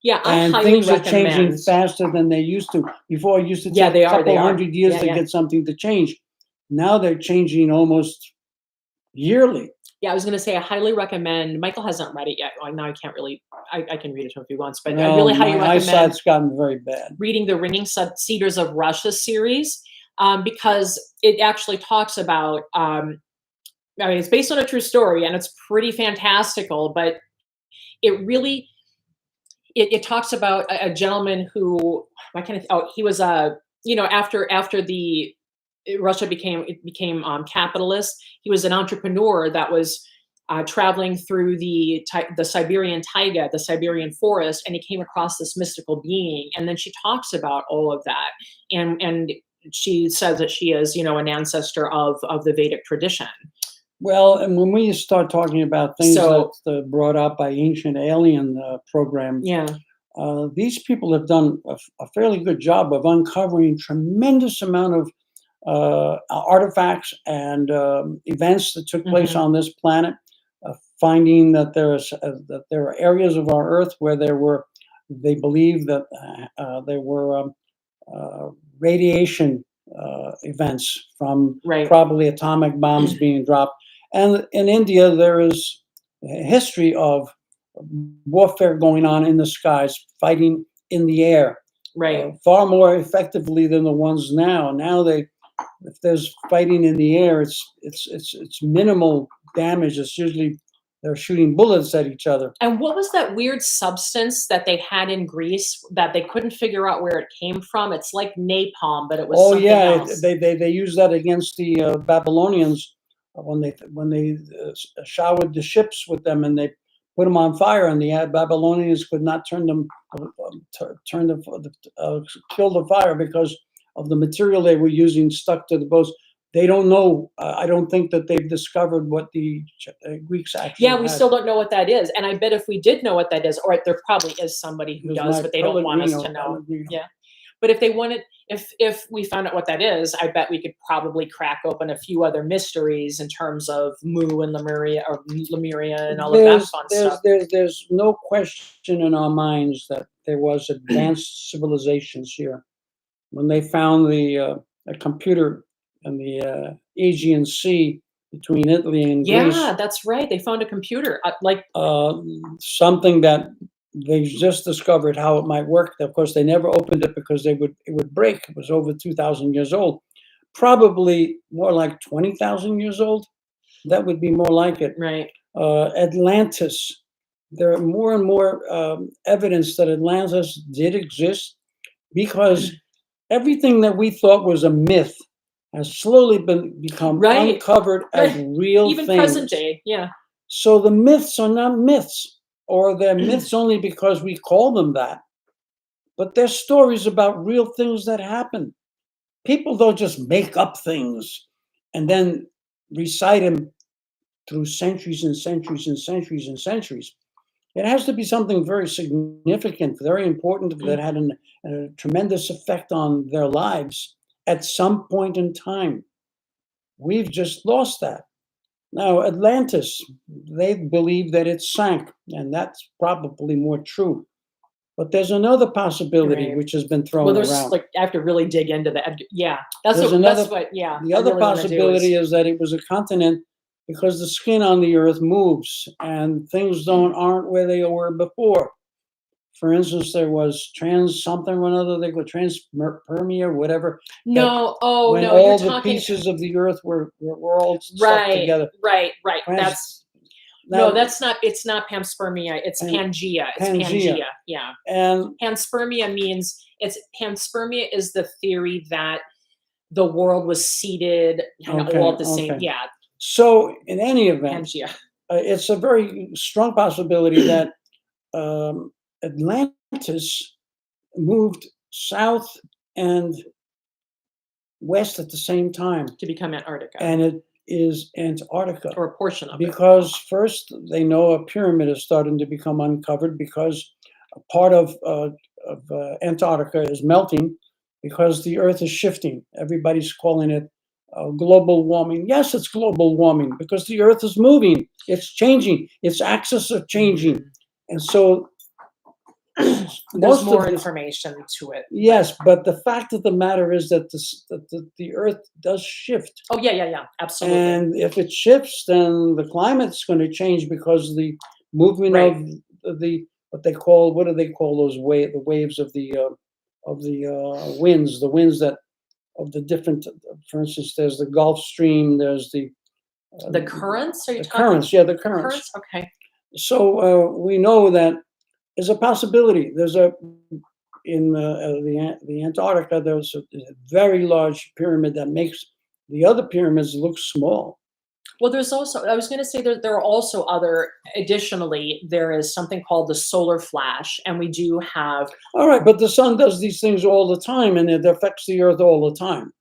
Yeah, I And highly things are changing recommend. faster than they used to. Before, it used to Yeah, take they a are. couple They are. 100 years Yeah, to yeah. get something to change. Now they're changing almost yearly. Yeah, I was going to say I highly recommend. Michael hasn't read it yet. Well, now I can't really. I can read it to him if he wants, but I Well, really highly my recommend eyesight's gotten very bad. reading the Ringing Cedars of Russia series, because it actually talks about. I mean, it's based on a true story, and it's pretty fantastical. But it really it talks about a gentleman who I kind of he was after the Russia became capitalist. He was an entrepreneur that was traveling through the Siberian taiga, the Siberian forest, and he came across this mystical being. And then she talks about all of that, and she says that she is, an ancestor of the Vedic tradition. Well, and when we start talking about things So that's brought out by Ancient Alien program, yeah, these people have done a fairly good job of uncovering tremendous amount of artifacts and events that took place hmm on this planet, finding that there are areas of our Earth where they believe that there were radiation events from right, probably atomic bombs being dropped. And in India, there is a history of warfare going on in the skies, fighting in the air, right. far more effectively than the ones now. Now if there's fighting in the air, it's minimal damage. It's usually they're shooting bullets at each other. And what was that weird substance that they had in Greece that they couldn't figure out where it came from? It's like napalm, but it was Oh something yeah, else. they use that against the Babylonians when they showered the ships with them and they put them on fire, and the Babylonians could not turn them turn kill the fire because of the material they were using stuck to the boats. They don't know. I don't think that they've discovered what the Greeks actually Yeah, we had. still don't know what that is. And I bet if we did know what that is, or there probably is somebody who Because does, my but they don't want us to know. Pellegrino. Yeah. But if they wanted, if we found out what that is, I bet we could probably crack open a few other mysteries in terms of Mu and Lemuria and all of that fun stuff. There's no question in our minds that there was advanced civilizations here. When they found a computer in the Aegean Sea between Italy and Greece, Yeah, that's right. They found a computer. something that they just discovered how it might work. Of course, they never opened it because it would break. It was over 2,000 years old, probably more like 20,000 years old. That would be more like it. Right. Atlantis. There are more and more evidence that Atlantis did exist because everything that we thought was a myth has slowly become Right. uncovered as Right. real Even things. present day. Yeah. So the myths are not myths, or they're myths only because we call them that. But they're stories about real things that happen. People don't just make up things and then recite them through centuries and centuries and centuries and centuries. It has to be something very significant, very important, that had a tremendous effect on their lives at some point in time. We've just lost that. Now, Atlantis, they believe that it sank, and that's probably more true. But there's another possibility Right. which has been Well, thrown there's around. I have to really dig into that. Yeah. That's There's what another, that's what yeah, the I other really want to do possibility is is that it was a continent because the skin on the earth moves and things aren't where they were before. For instance, there was trans something or another, they go transpermia, whatever, that no, oh when no, you're all the talking pieces of the earth were all stuck right, together. right. Trans, No, now, that's not it's not panspermia, it's Pan, Pangea. It's Pangea. Pangea. Yeah. And Panspermia means it's panspermia is the theory that the world was seeded kind of all okay, at the same. okay. Yeah, So, in any event, Pangea. it's a very strong possibility that um, Atlantis moved south and west at the same time, To become Antarctica and it is Antarctica. or a portion of it. Because first, they know a pyramid is starting to become uncovered because a part of Antarctica is melting because the Earth is shifting. Everybody's calling it global warming. Yes, it's global warming because the Earth is moving. It's changing. Its axis are changing, and so There's most of more this. information to it. Yes, but the fact of the matter is that the Earth does shift. Oh yeah, absolutely. And if it shifts, then the climate's going to change because the movement Right. of the what do they call those the waves of the winds that of the different. For instance, there's the Gulf Stream. There's The currents? Are you the talking currents. Yeah, the currents. currents? Okay. So we know that there's a possibility. There's a in the Antarctica. There's a very large pyramid that makes the other pyramids look small. Well, there's also, I was going to say there are also other, additionally, there is something called the solar flash, and we do have, All right, but the sun does these things all the time, and it affects the earth all the time.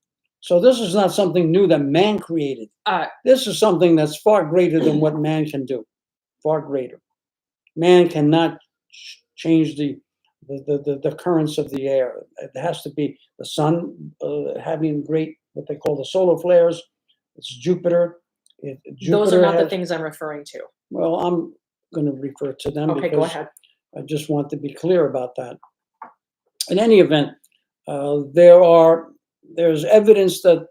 So this is not something new that man created. uh, This is something that's far greater than what man can do. Far greater. Man cannot change the currents of the air. It has to be the sun having great, what they call the solar flares. It's Jupiter. those are Jupiter not the has, things I'm referring to. well, I'm going to refer to them Okay, go because ahead. I just want to be clear about that. In any event, there's evidence that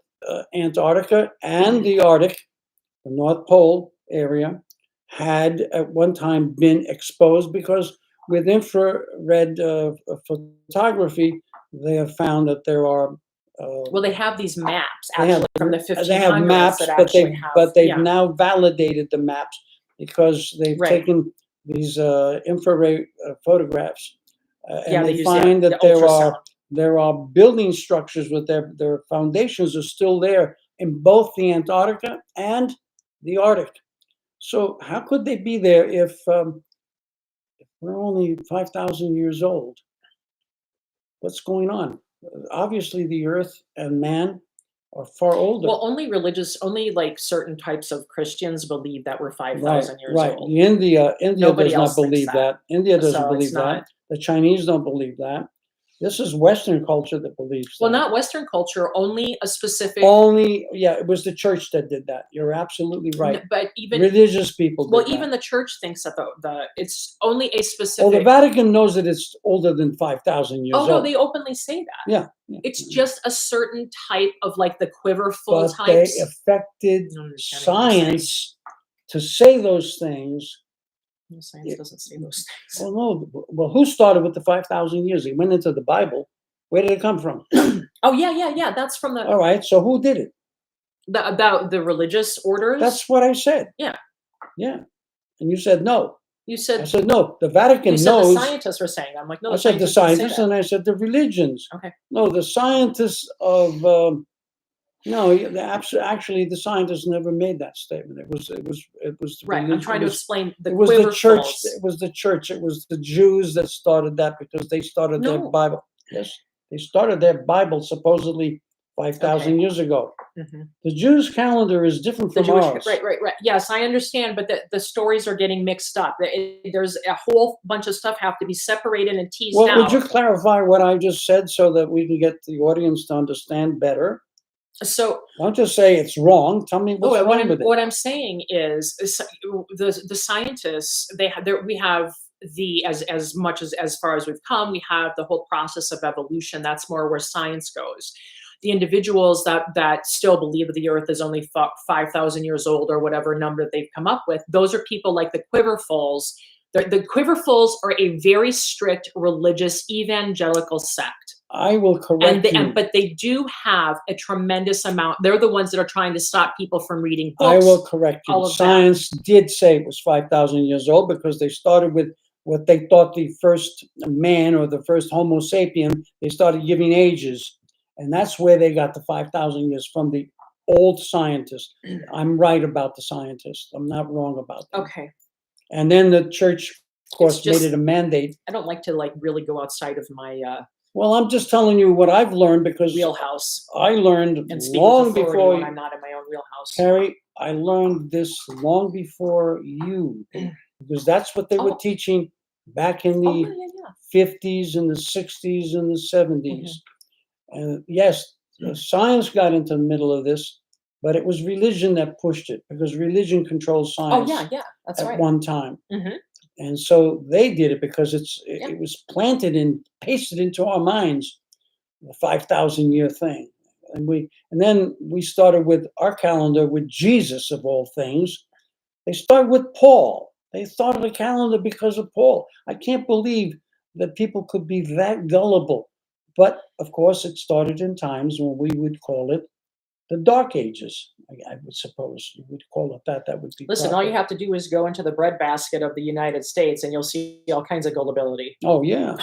Antarctica and the Arctic, the North Pole area, had at one time been exposed because with infrared photography, they have found that there are. Well, they have these maps They have actually from the they have 1500s maps, that but actually have, they've yeah, now validated the maps because they've right. taken these infrared photographs, Yeah, and they they use find the that ultrasound. there are building structures with their foundations are still there in both the Antarctica and the Arctic. So how could they be there if we're only 5,000 years old? What's going on? Obviously, the Earth and man are far older. Well, only like certain types of Christians believe that we're Right, 5,000 years right. old. India Nobody does not else thinks believe that. that. India doesn't So it's believe that. not, The Chinese don't believe that. This is Western culture that believes well, that. not Western culture, only a specific, Only, yeah, it was the church that did that. You're absolutely right. but even, Religious people well, did that. even the church thinks that it's only a Well, the specific, Vatican knows that it's older than 5,000 years oh no, old. they openly say that. Yeah, yeah, It's yeah. just a certain type of like the quiverful But they types. affected I don't understand what you're saying. science to say those things. No, science doesn't say those things. Well, no. Well, who started with the 5,000 years? He went into the Bible. Where did it come from? Oh yeah. That's from All right. So who did it? about the religious orders. That's what I said. Yeah. Yeah. And you said no. You I said, said no. The you Vatican said the knows. scientists were saying. I'm like, no, I said the scientists didn't say scientists, that. and I said the religions. Okay. No, the scientists of no. Actually, the scientists never made that statement. It was the Right. I'm religion. trying to explain the It was the church. quiverfuls. It was the church. It was the Jews that started that because they started their No. Bible. Yes, they started their Bible supposedly 5,000 Okay. years ago. Mhm. The Jews' calendar is different The from Jewish, ours. right. Yes, I understand, but the stories are getting mixed up. There's a whole bunch of stuff have to be separated and teased Well, out. would you clarify what I just said so that we can get the audience to understand better? So, Don't just say it's wrong. Tell me what's wrong with it. what I'm saying is the scientists, we have the, as much as far as we've come, we have the whole process of evolution. That's more where science goes. The individuals that still believe that the earth is only 5,000 years old or whatever number that they've come up with, those are people like the quiverfuls. The quiverfuls are a very strict religious evangelical sect. I will correct you. But they do have a tremendous amount. They're the ones that are trying to stop people from reading books. I will correct you. all of that. Science did say it was 5,000 years old because they started with what they thought the first man or the first Homo sapien. They started giving ages, and that's where they got the 5,000 years from, the old scientists. I'm right about the scientists. I'm not wrong about them. Okay. And then the church, of course, just- made it a mandate. I don't like to like really go outside of my Well, I'm just telling you what I've learned because wheelhouse I learned and speak long with authority before when I'm not in my own wheelhouse. Carrie, I learned this long before you, because that's what they were Oh. teaching back in Oh, the yeah. 50s and the 60s and the 70s. And yes, science got into the middle of this, but it was religion that pushed it because religion controls Oh, science yeah. That's at right. one time. Mhm. And so they did it because Yeah. it was planted and pasted into our minds, the 5,000 year thing. And then we started with our calendar with Jesus of all things. They started with Paul. They started a calendar because of Paul. I can't believe that people could be that gullible. But of course, it started in times when we would call it the Dark Ages. I would suppose you would call it that. That would be. Listen, all you have to do is go into the breadbasket of the United States, and you'll see all kinds of gullibility. Oh yeah.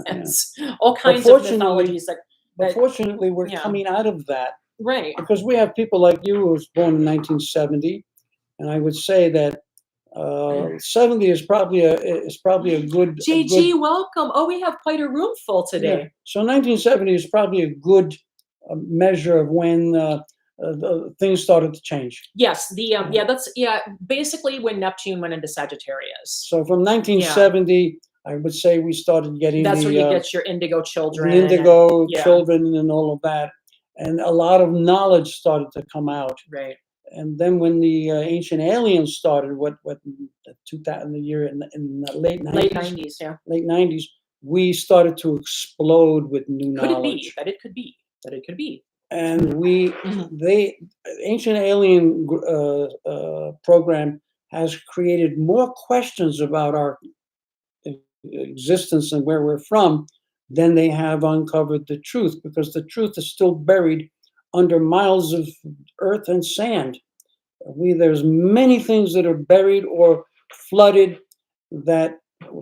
It's all kinds of fortunately- mythologies But fortunately, we're yeah. coming out of that right. because we have people like you who was born in 1970, and I would say that 70 is probably a good JG, welcome. Oh, we have quite a room full yeah. today. So 1970 is probably a good measure of when the things started to change. Yes, that's basically when Neptune went into Sagittarius. So from 1970, I would say we started getting That's when you get your indigo children. the indigo and, children and all of that, and a lot of knowledge started to come out. Right. And then when the ancient aliens started, what 2000 the year in the late 90s, Late 90s, yeah. late 90s, we started to explode with new Could it knowledge. be that it could be that it could be? And they ancient alien program has created more questions about our existence and where we're from than they have uncovered the truth, because the truth is still buried under miles of earth and sand. There's many things that are buried or flooded. That,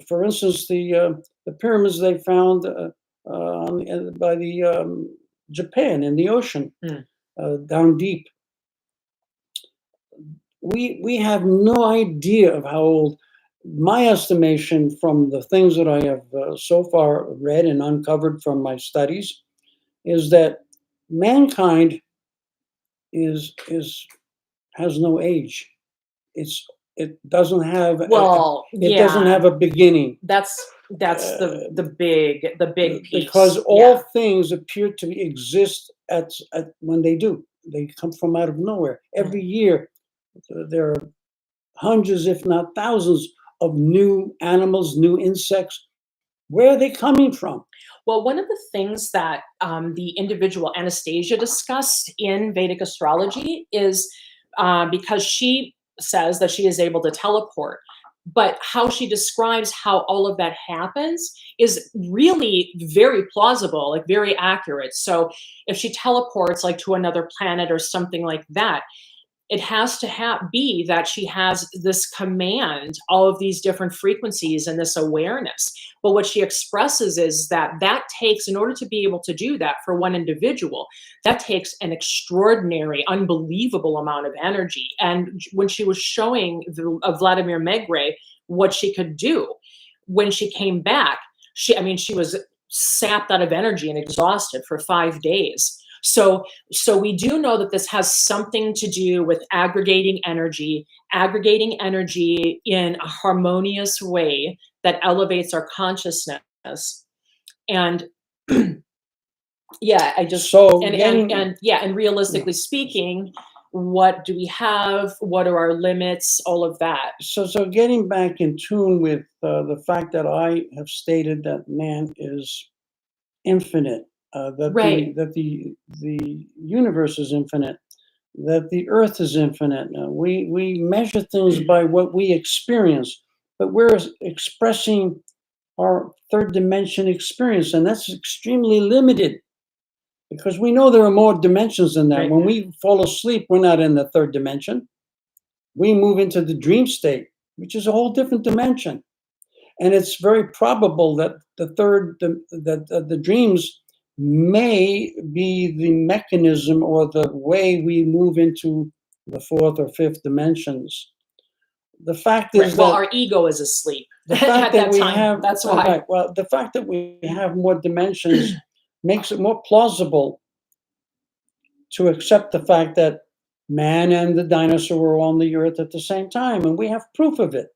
for instance, the pyramids they found by the Japan in the ocean, down deep. We have no idea of how old. My estimation from the things that I have so far read and uncovered from my studies is that mankind has no age. It doesn't have doesn't have a beginning. That's the big piece, because all things appear to exist at when they do. They come from out of nowhere. Every year there are hundreds, if not thousands, of new animals, new insects. Where are they coming from? Well, one of the things that the individual Anastasia discussed in Vedic astrology is because she says that she is able to teleport, but how she describes how all of that happens is really very plausible, like very accurate. So if she teleports like to another planet or something like that, it has to be that she has this command, all of these different frequencies and this awareness. But what she expresses is that takes, in order to be able to do that for one individual, that takes an extraordinary, unbelievable amount of energy. And when she was showing Vladimir Megre what she could do, when she came back, she was sapped out of energy and exhausted for 5 days. So we do know that this has something to do with aggregating energy in a harmonious way that elevates our consciousness. And yeah, and realistically speaking, what do we have? What are our limits? All of that. So getting back in tune with the fact that I have stated that man is infinite. That the universe is infinite, that the earth is infinite. We measure things by what we experience, but we're expressing our third dimension experience, and that's extremely limited because we know there are more dimensions than that. Right. When we fall asleep, we're not in the third dimension. We move into the dream state, which is a whole different dimension. And it's very probable that the dreams may be the mechanism or the way we move into the fourth or fifth dimensions. The fact is that our ego is asleep. The fact that we have that's why. Right, well, the fact that we have more dimensions makes it more plausible to accept the fact that man and the dinosaur were on the earth at the same time, and we have proof of it.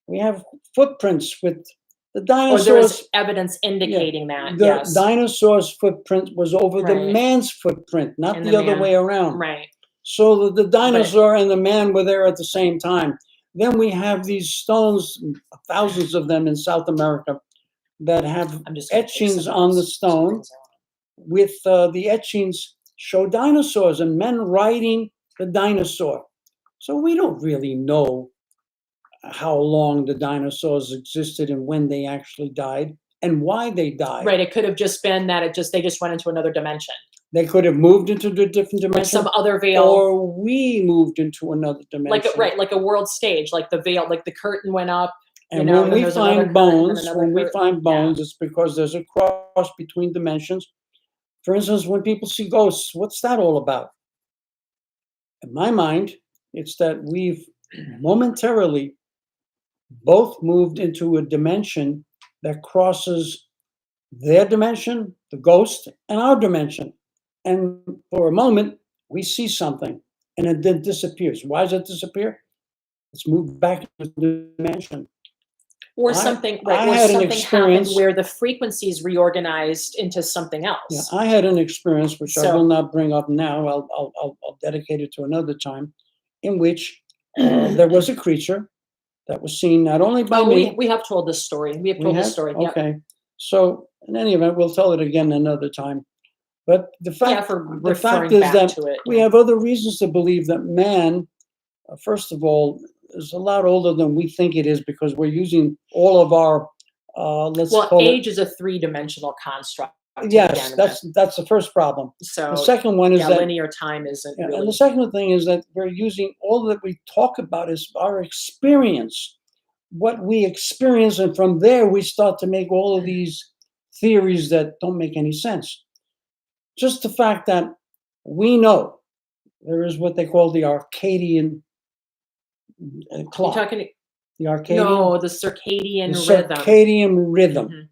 We have footprints with the dinosaurs. Or there is evidence indicating that. The dinosaur's footprint was over the man's footprint, not the other way around. Right. So the dinosaur and the man were there at the same time. Then we have these stones, thousands of them in South America, that have etchings on the stone. With the etchings show dinosaurs and men riding the dinosaur. So we don't really know how long the dinosaurs existed and when they actually died and why they died. Right. It could have just been that they just went into another dimension. They could have moved into a different dimension. Like some other veil. Or we moved into another dimension. Like a world stage, like the veil, like the curtain went up. And when we find bones, it's because there's a cross between dimensions. For instance, when people see ghosts, what's that all about? In my mind, it's that we've momentarily, both moved into a dimension that crosses their dimension, the ghost, and our dimension. And for a moment, we see something, and it then disappears. Why does it disappear? It's moved back into the dimension. Or I something, right? I Or had an something happened experience. where the frequencies reorganized into something Yeah, else. I had an experience which I will So, not bring up now. I'll dedicate it to another time, in which there was a creature that was seen not only by oh, me. we have told this story. We have We told this have? story. Yep. Okay. So in any event, we'll tell it again another time. But Yeah, for the fact referring is back that to it. we Yeah. have other reasons to believe that man, first of all, is a lot older than we think it is, because we're using all of our, let's Well, call it. age is a three-dimensional construct to Yes, begin with. that's the first problem. The So, second one is yeah, that, linear time isn't yeah, and the really. second thing is that we're using all that we talk about is our experience, what we experience, and from there we start to make all of these theories that don't make any sense. Just the fact that we know there is what they call the Arcadian You're clock, talking. the Arcadian, No, the the circadian rhythm. circadian rhythm. Mhm.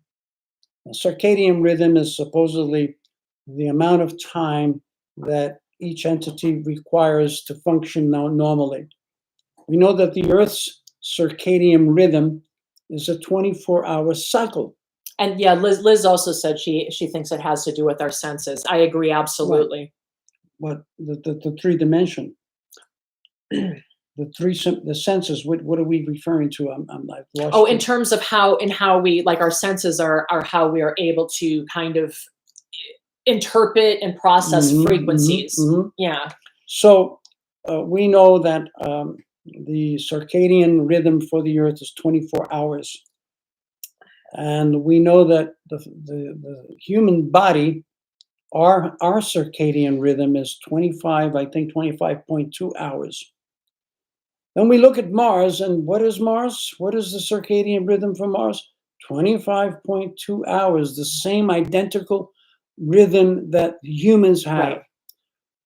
The circadian rhythm is supposedly the amount of time that each entity requires to function normally. We know that the Earth's circadian rhythm is a 24-hour cycle. And yeah, Liz also said she thinks it has to do with our senses. I agree Right. absolutely. But the three dimension, the senses. What are we referring to? I've lost Oh, in you. terms of how we like our senses are how we are able to kind of interpret and process frequencies. Mhm. Yeah. So we know that the circadian rhythm for the Earth is 24 hours. And we know that the human body, our circadian rhythm is 25, I think 25.2 hours. Then we look at Mars, and what is Mars? What is the circadian rhythm for Mars? 25.2 hours, the same identical rhythm that humans have. Right.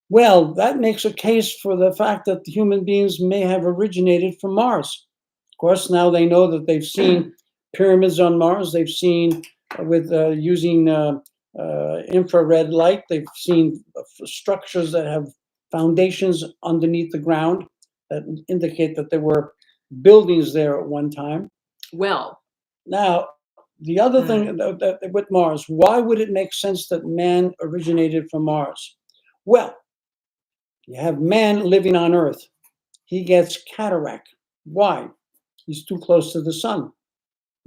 Well, that makes a case for the fact that the human beings may have originated from Mars. Of course, now they know that they've seen pyramids on Mars. They've seen with using infrared light. They've seen structures that have foundations underneath the ground that indicate that there were buildings there at one time. Well, Now, the other mm, thing with Mars, why would it make sense that man originated from Mars? Well, you have man living on Earth. He gets cataract. Why? He's too close to the sun.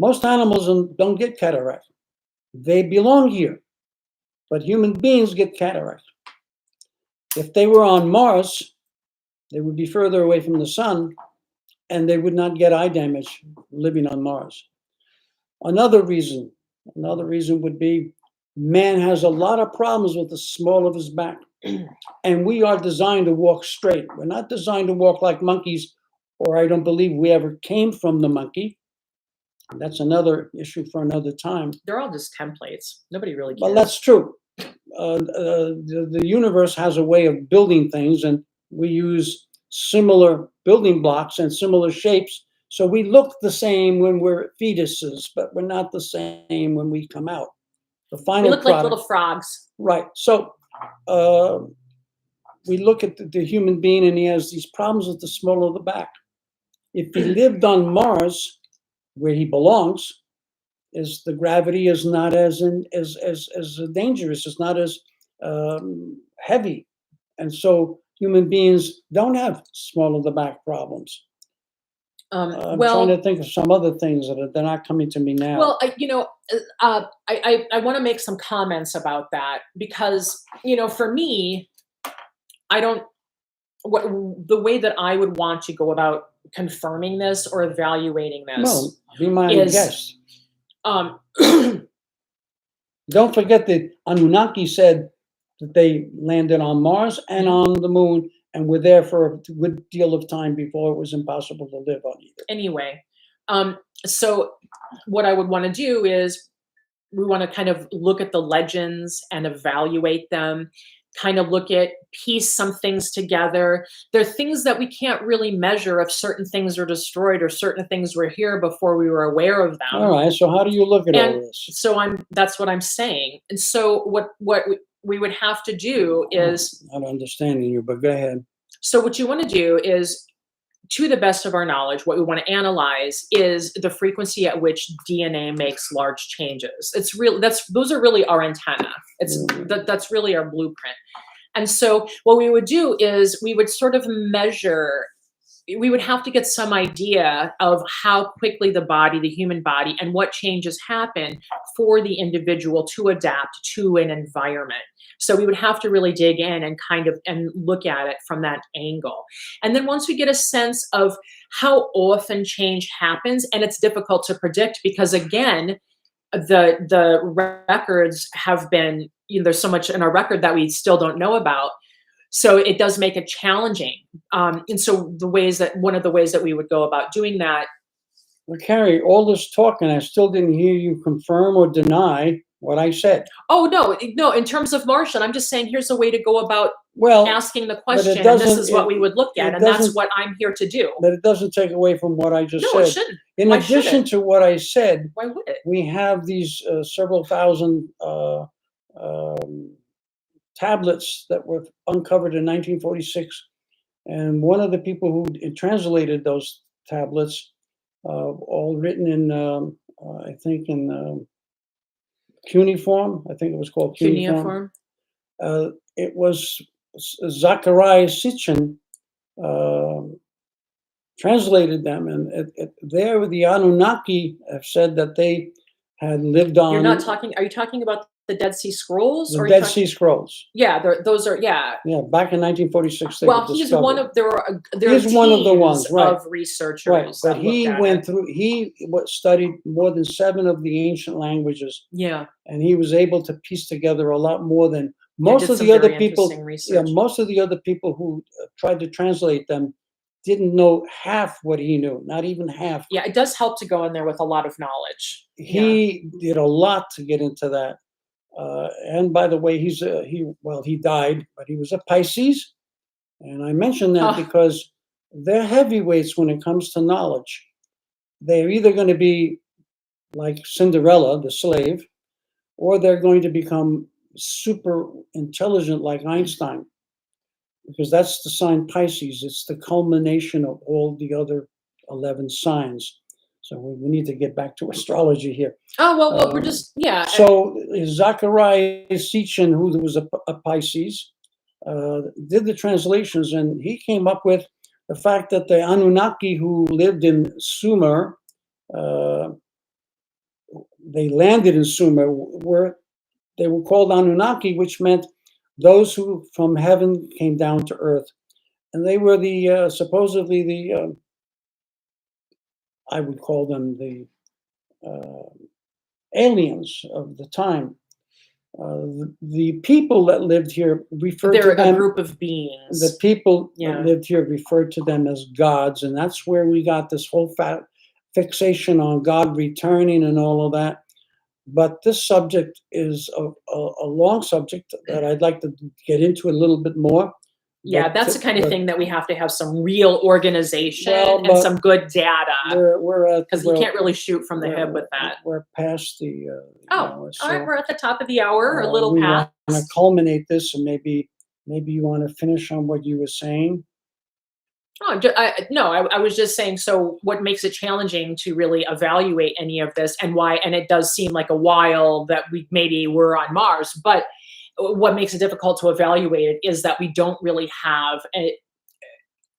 Most animals don't get cataract. They belong here, but human beings get cataract. If they were on Mars, they would be further away from the sun, and they would not get eye damage living on Mars. Another reason, another reason would be man has a lot of problems with the small of his back. And we are designed to walk straight. We're not designed to walk like monkeys, or I don't believe we ever came from the monkey. That's another issue for another time. they're all just templates. Nobody really Well, that's cares. true. The universe has a way of building things, and we use similar building blocks and similar shapes. So we look the same when we're fetuses, but we're not the same when we come out. The We final look like product, little frogs. right? So uh, we look at the human being, and he has these problems with the small of the back. If he lived on Mars, where he belongs, is the gravity is not as dangerous. It's not as heavy, and so human beings don't have small of the back problems. I'm trying to Well, think of some other things that they're not coming to me now. well, I want to make some comments about that because for me, I don't. What the way that I would want to go about confirming this or evaluating Well, this be my is guest. um Don't forget that Anunnaki said that they landed on Mars and on the moon and were there for a good deal of time before it was impossible to live on either. anyway. So what I would want to do is we want to kind of look at the legends and evaluate them kind of look at, piece some things together. There are things that we can't really measure if certain things are destroyed or certain things were here before we were aware of All them. right. So how do you look at all And this? so that's what I'm saying. And so what we would have to do is, I'm not understanding you, but go ahead. so what you want to do is, to the best of our knowledge, what we want to analyze is the frequency at which DNA makes large changes. It's real. Those are really our antenna. That's really our blueprint. And so what we would do is we would sort of measure, we would have to get some idea of how quickly the human body, and what changes happen for the individual to adapt to an environment. So we would have to really dig in and kind of and look at it from that angle. And then once we get a sense of how often change happens, and it's difficult to predict because again, the records have been, there's so much in our record that we still don't know about. So it does make it challenging. And so one of the ways that we would go about doing that. Well, Carrie, all this talk, and I still didn't hear you confirm or deny what I said. Oh, no, in terms of Martian, I'm just saying here's a way to go about asking the but question, and this is what we would look at, and that's doesn't- what I'm here to do. But it doesn't take away from what I just No, it said. shouldn't. In Why should addition it? to what I said, Why would it? we have these several thousand tablets that were uncovered in 1946. And one of the people who translated those tablets, all written in, I think, in cuneiform. I think it was called cuneiform. Cuneiform? It was Zachariah Sitchin translated them, and there the Anunnaki have said that they had lived on. You're not talking. Are you talking about the Dead Sea Scrolls? The Dead Sea Scrolls. Yeah, those are, yeah. Yeah, back in 1946. Well, he's one of there are he's one of the ones, right? Of researchers, right? But he went through. He studied more than 7 of the ancient languages. Yeah, and he was able to piece together a lot more than most of the other people. Yeah, most of the other people who tried to translate them didn't know half what he knew, not even half. Yeah, it does help to go in there with a lot of knowledge. He did a lot to get into that. And by the way, he died, but he was a Pisces. And I mention that because they're heavyweights when it comes to knowledge. They're either going to be like Cinderella, the slave, or they're going to become super intelligent like Einstein, because that's the sign Pisces. It's the culmination of all the other 11 signs. So we need to get back to astrology here. Oh, well, we're just, yeah. So Zachariah Sitchin, who was a Pisces, did the translations, and he came up with the fact that the Anunnaki who lived in Sumer, they landed in Sumer, where they were called Anunnaki, which meant those who from heaven came down to earth. And they were the supposedly the I would call them the aliens of the time. The people that lived here referred to them. They're a group of beings. The people that lived here referred to them as gods, and that's where we got this whole fixation on God returning and all of that. But this subject is a long subject that I'd like to get into a little bit more. Yeah, that's the kind of thing that we have to have some real organization and some good data. Because you can't really shoot from the hip with that. We're past the. All right, we're at the top of the hour, a little past. We want to culminate this, and maybe you want to finish on what you were saying. Oh, I was just saying, so what makes it challenging to really evaluate any of this, and why, and it does seem like a while that maybe we're on Mars, but what makes it difficult to evaluate it is that we don't really have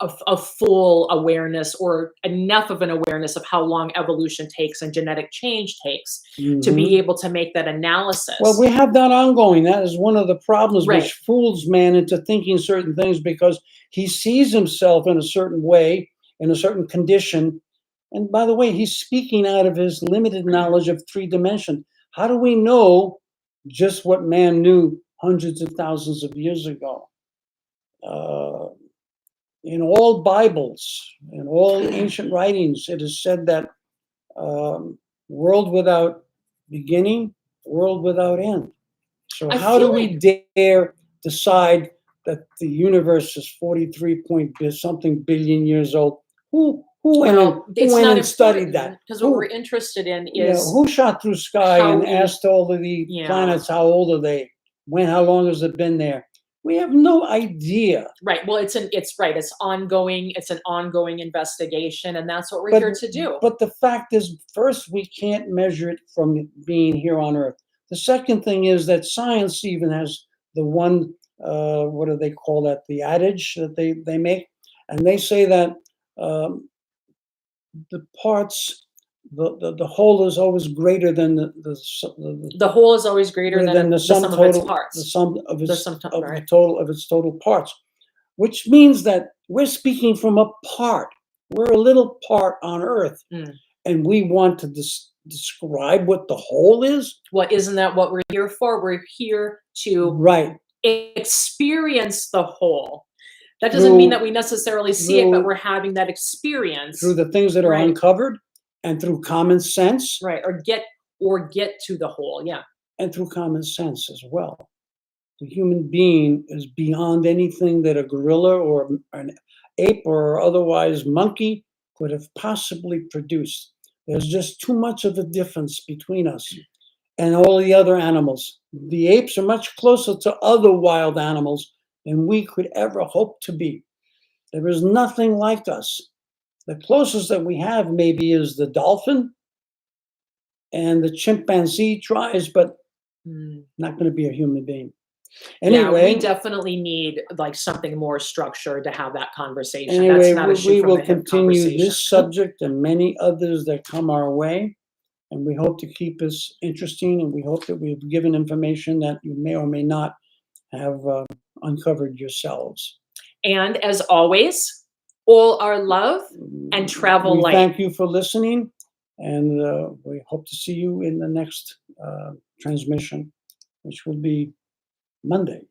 a full awareness, or enough of an awareness of how long evolution takes and genetic change takes to be able to make that analysis. Well, we have that ongoing. That is one of the problems which fools man into thinking certain things, because he sees himself in a certain way, in a certain condition. And by the way, he's speaking out of his limited knowledge of 3 dimensions. How do we know just what man knew hundreds of thousands of years ago? In all Bibles, in all ancient writings, it is said that world without beginning, world without end. So how do we dare decide that the universe is 43 point something billion years old? Who went Well, and it's not studied that? because what we're Who, interested in yeah, is who shot through sky how and we, asked all of the yeah, planets how old are they? How long has it been there? We have no idea. right. Well, it's right. It's ongoing. It's an ongoing investigation, and that's what we're But here to do. but the fact is, first, we can't measure it from being here on Earth. The second thing is that science even has the one, what do they call that? The adage that they make, and they say that um, the parts, the whole is always greater than The whole is always greater greater than than the the sum sum of its total, the parts. sum of The its sum, of the right? total of its total parts, which means that we're speaking from a part. We're a little part on Earth, Mm. and we want to describe what the whole is. Well, isn't that what we're here for? We're here to Right. experience the whole. That doesn't mean that Through we necessarily see it, but through we're having that experience. through the things that are Right. uncovered, and through common sense, Right. Or get to the whole. Yeah. and through common sense as well. The human being is beyond anything that a gorilla or an ape or otherwise monkey could have possibly produced. There's just too much of a difference between us and all the other animals. The apes are much closer to other wild animals than we could ever hope to be. There is nothing like us. The closest that we have maybe is the dolphin and the chimpanzee tries, but Mm. not going to be a human being. Yeah, we Anyway, definitely need like something more structured to have that conversation. That's not a shoot we from will the hip continue conversation. this subject and many others that come our way. And we hope to keep this interesting, and we hope that we've given information that you may or may not have uncovered yourselves. And as always, all our love and travel We light. thank you for listening, and we hope to see you in the next transmission, which will be Monday.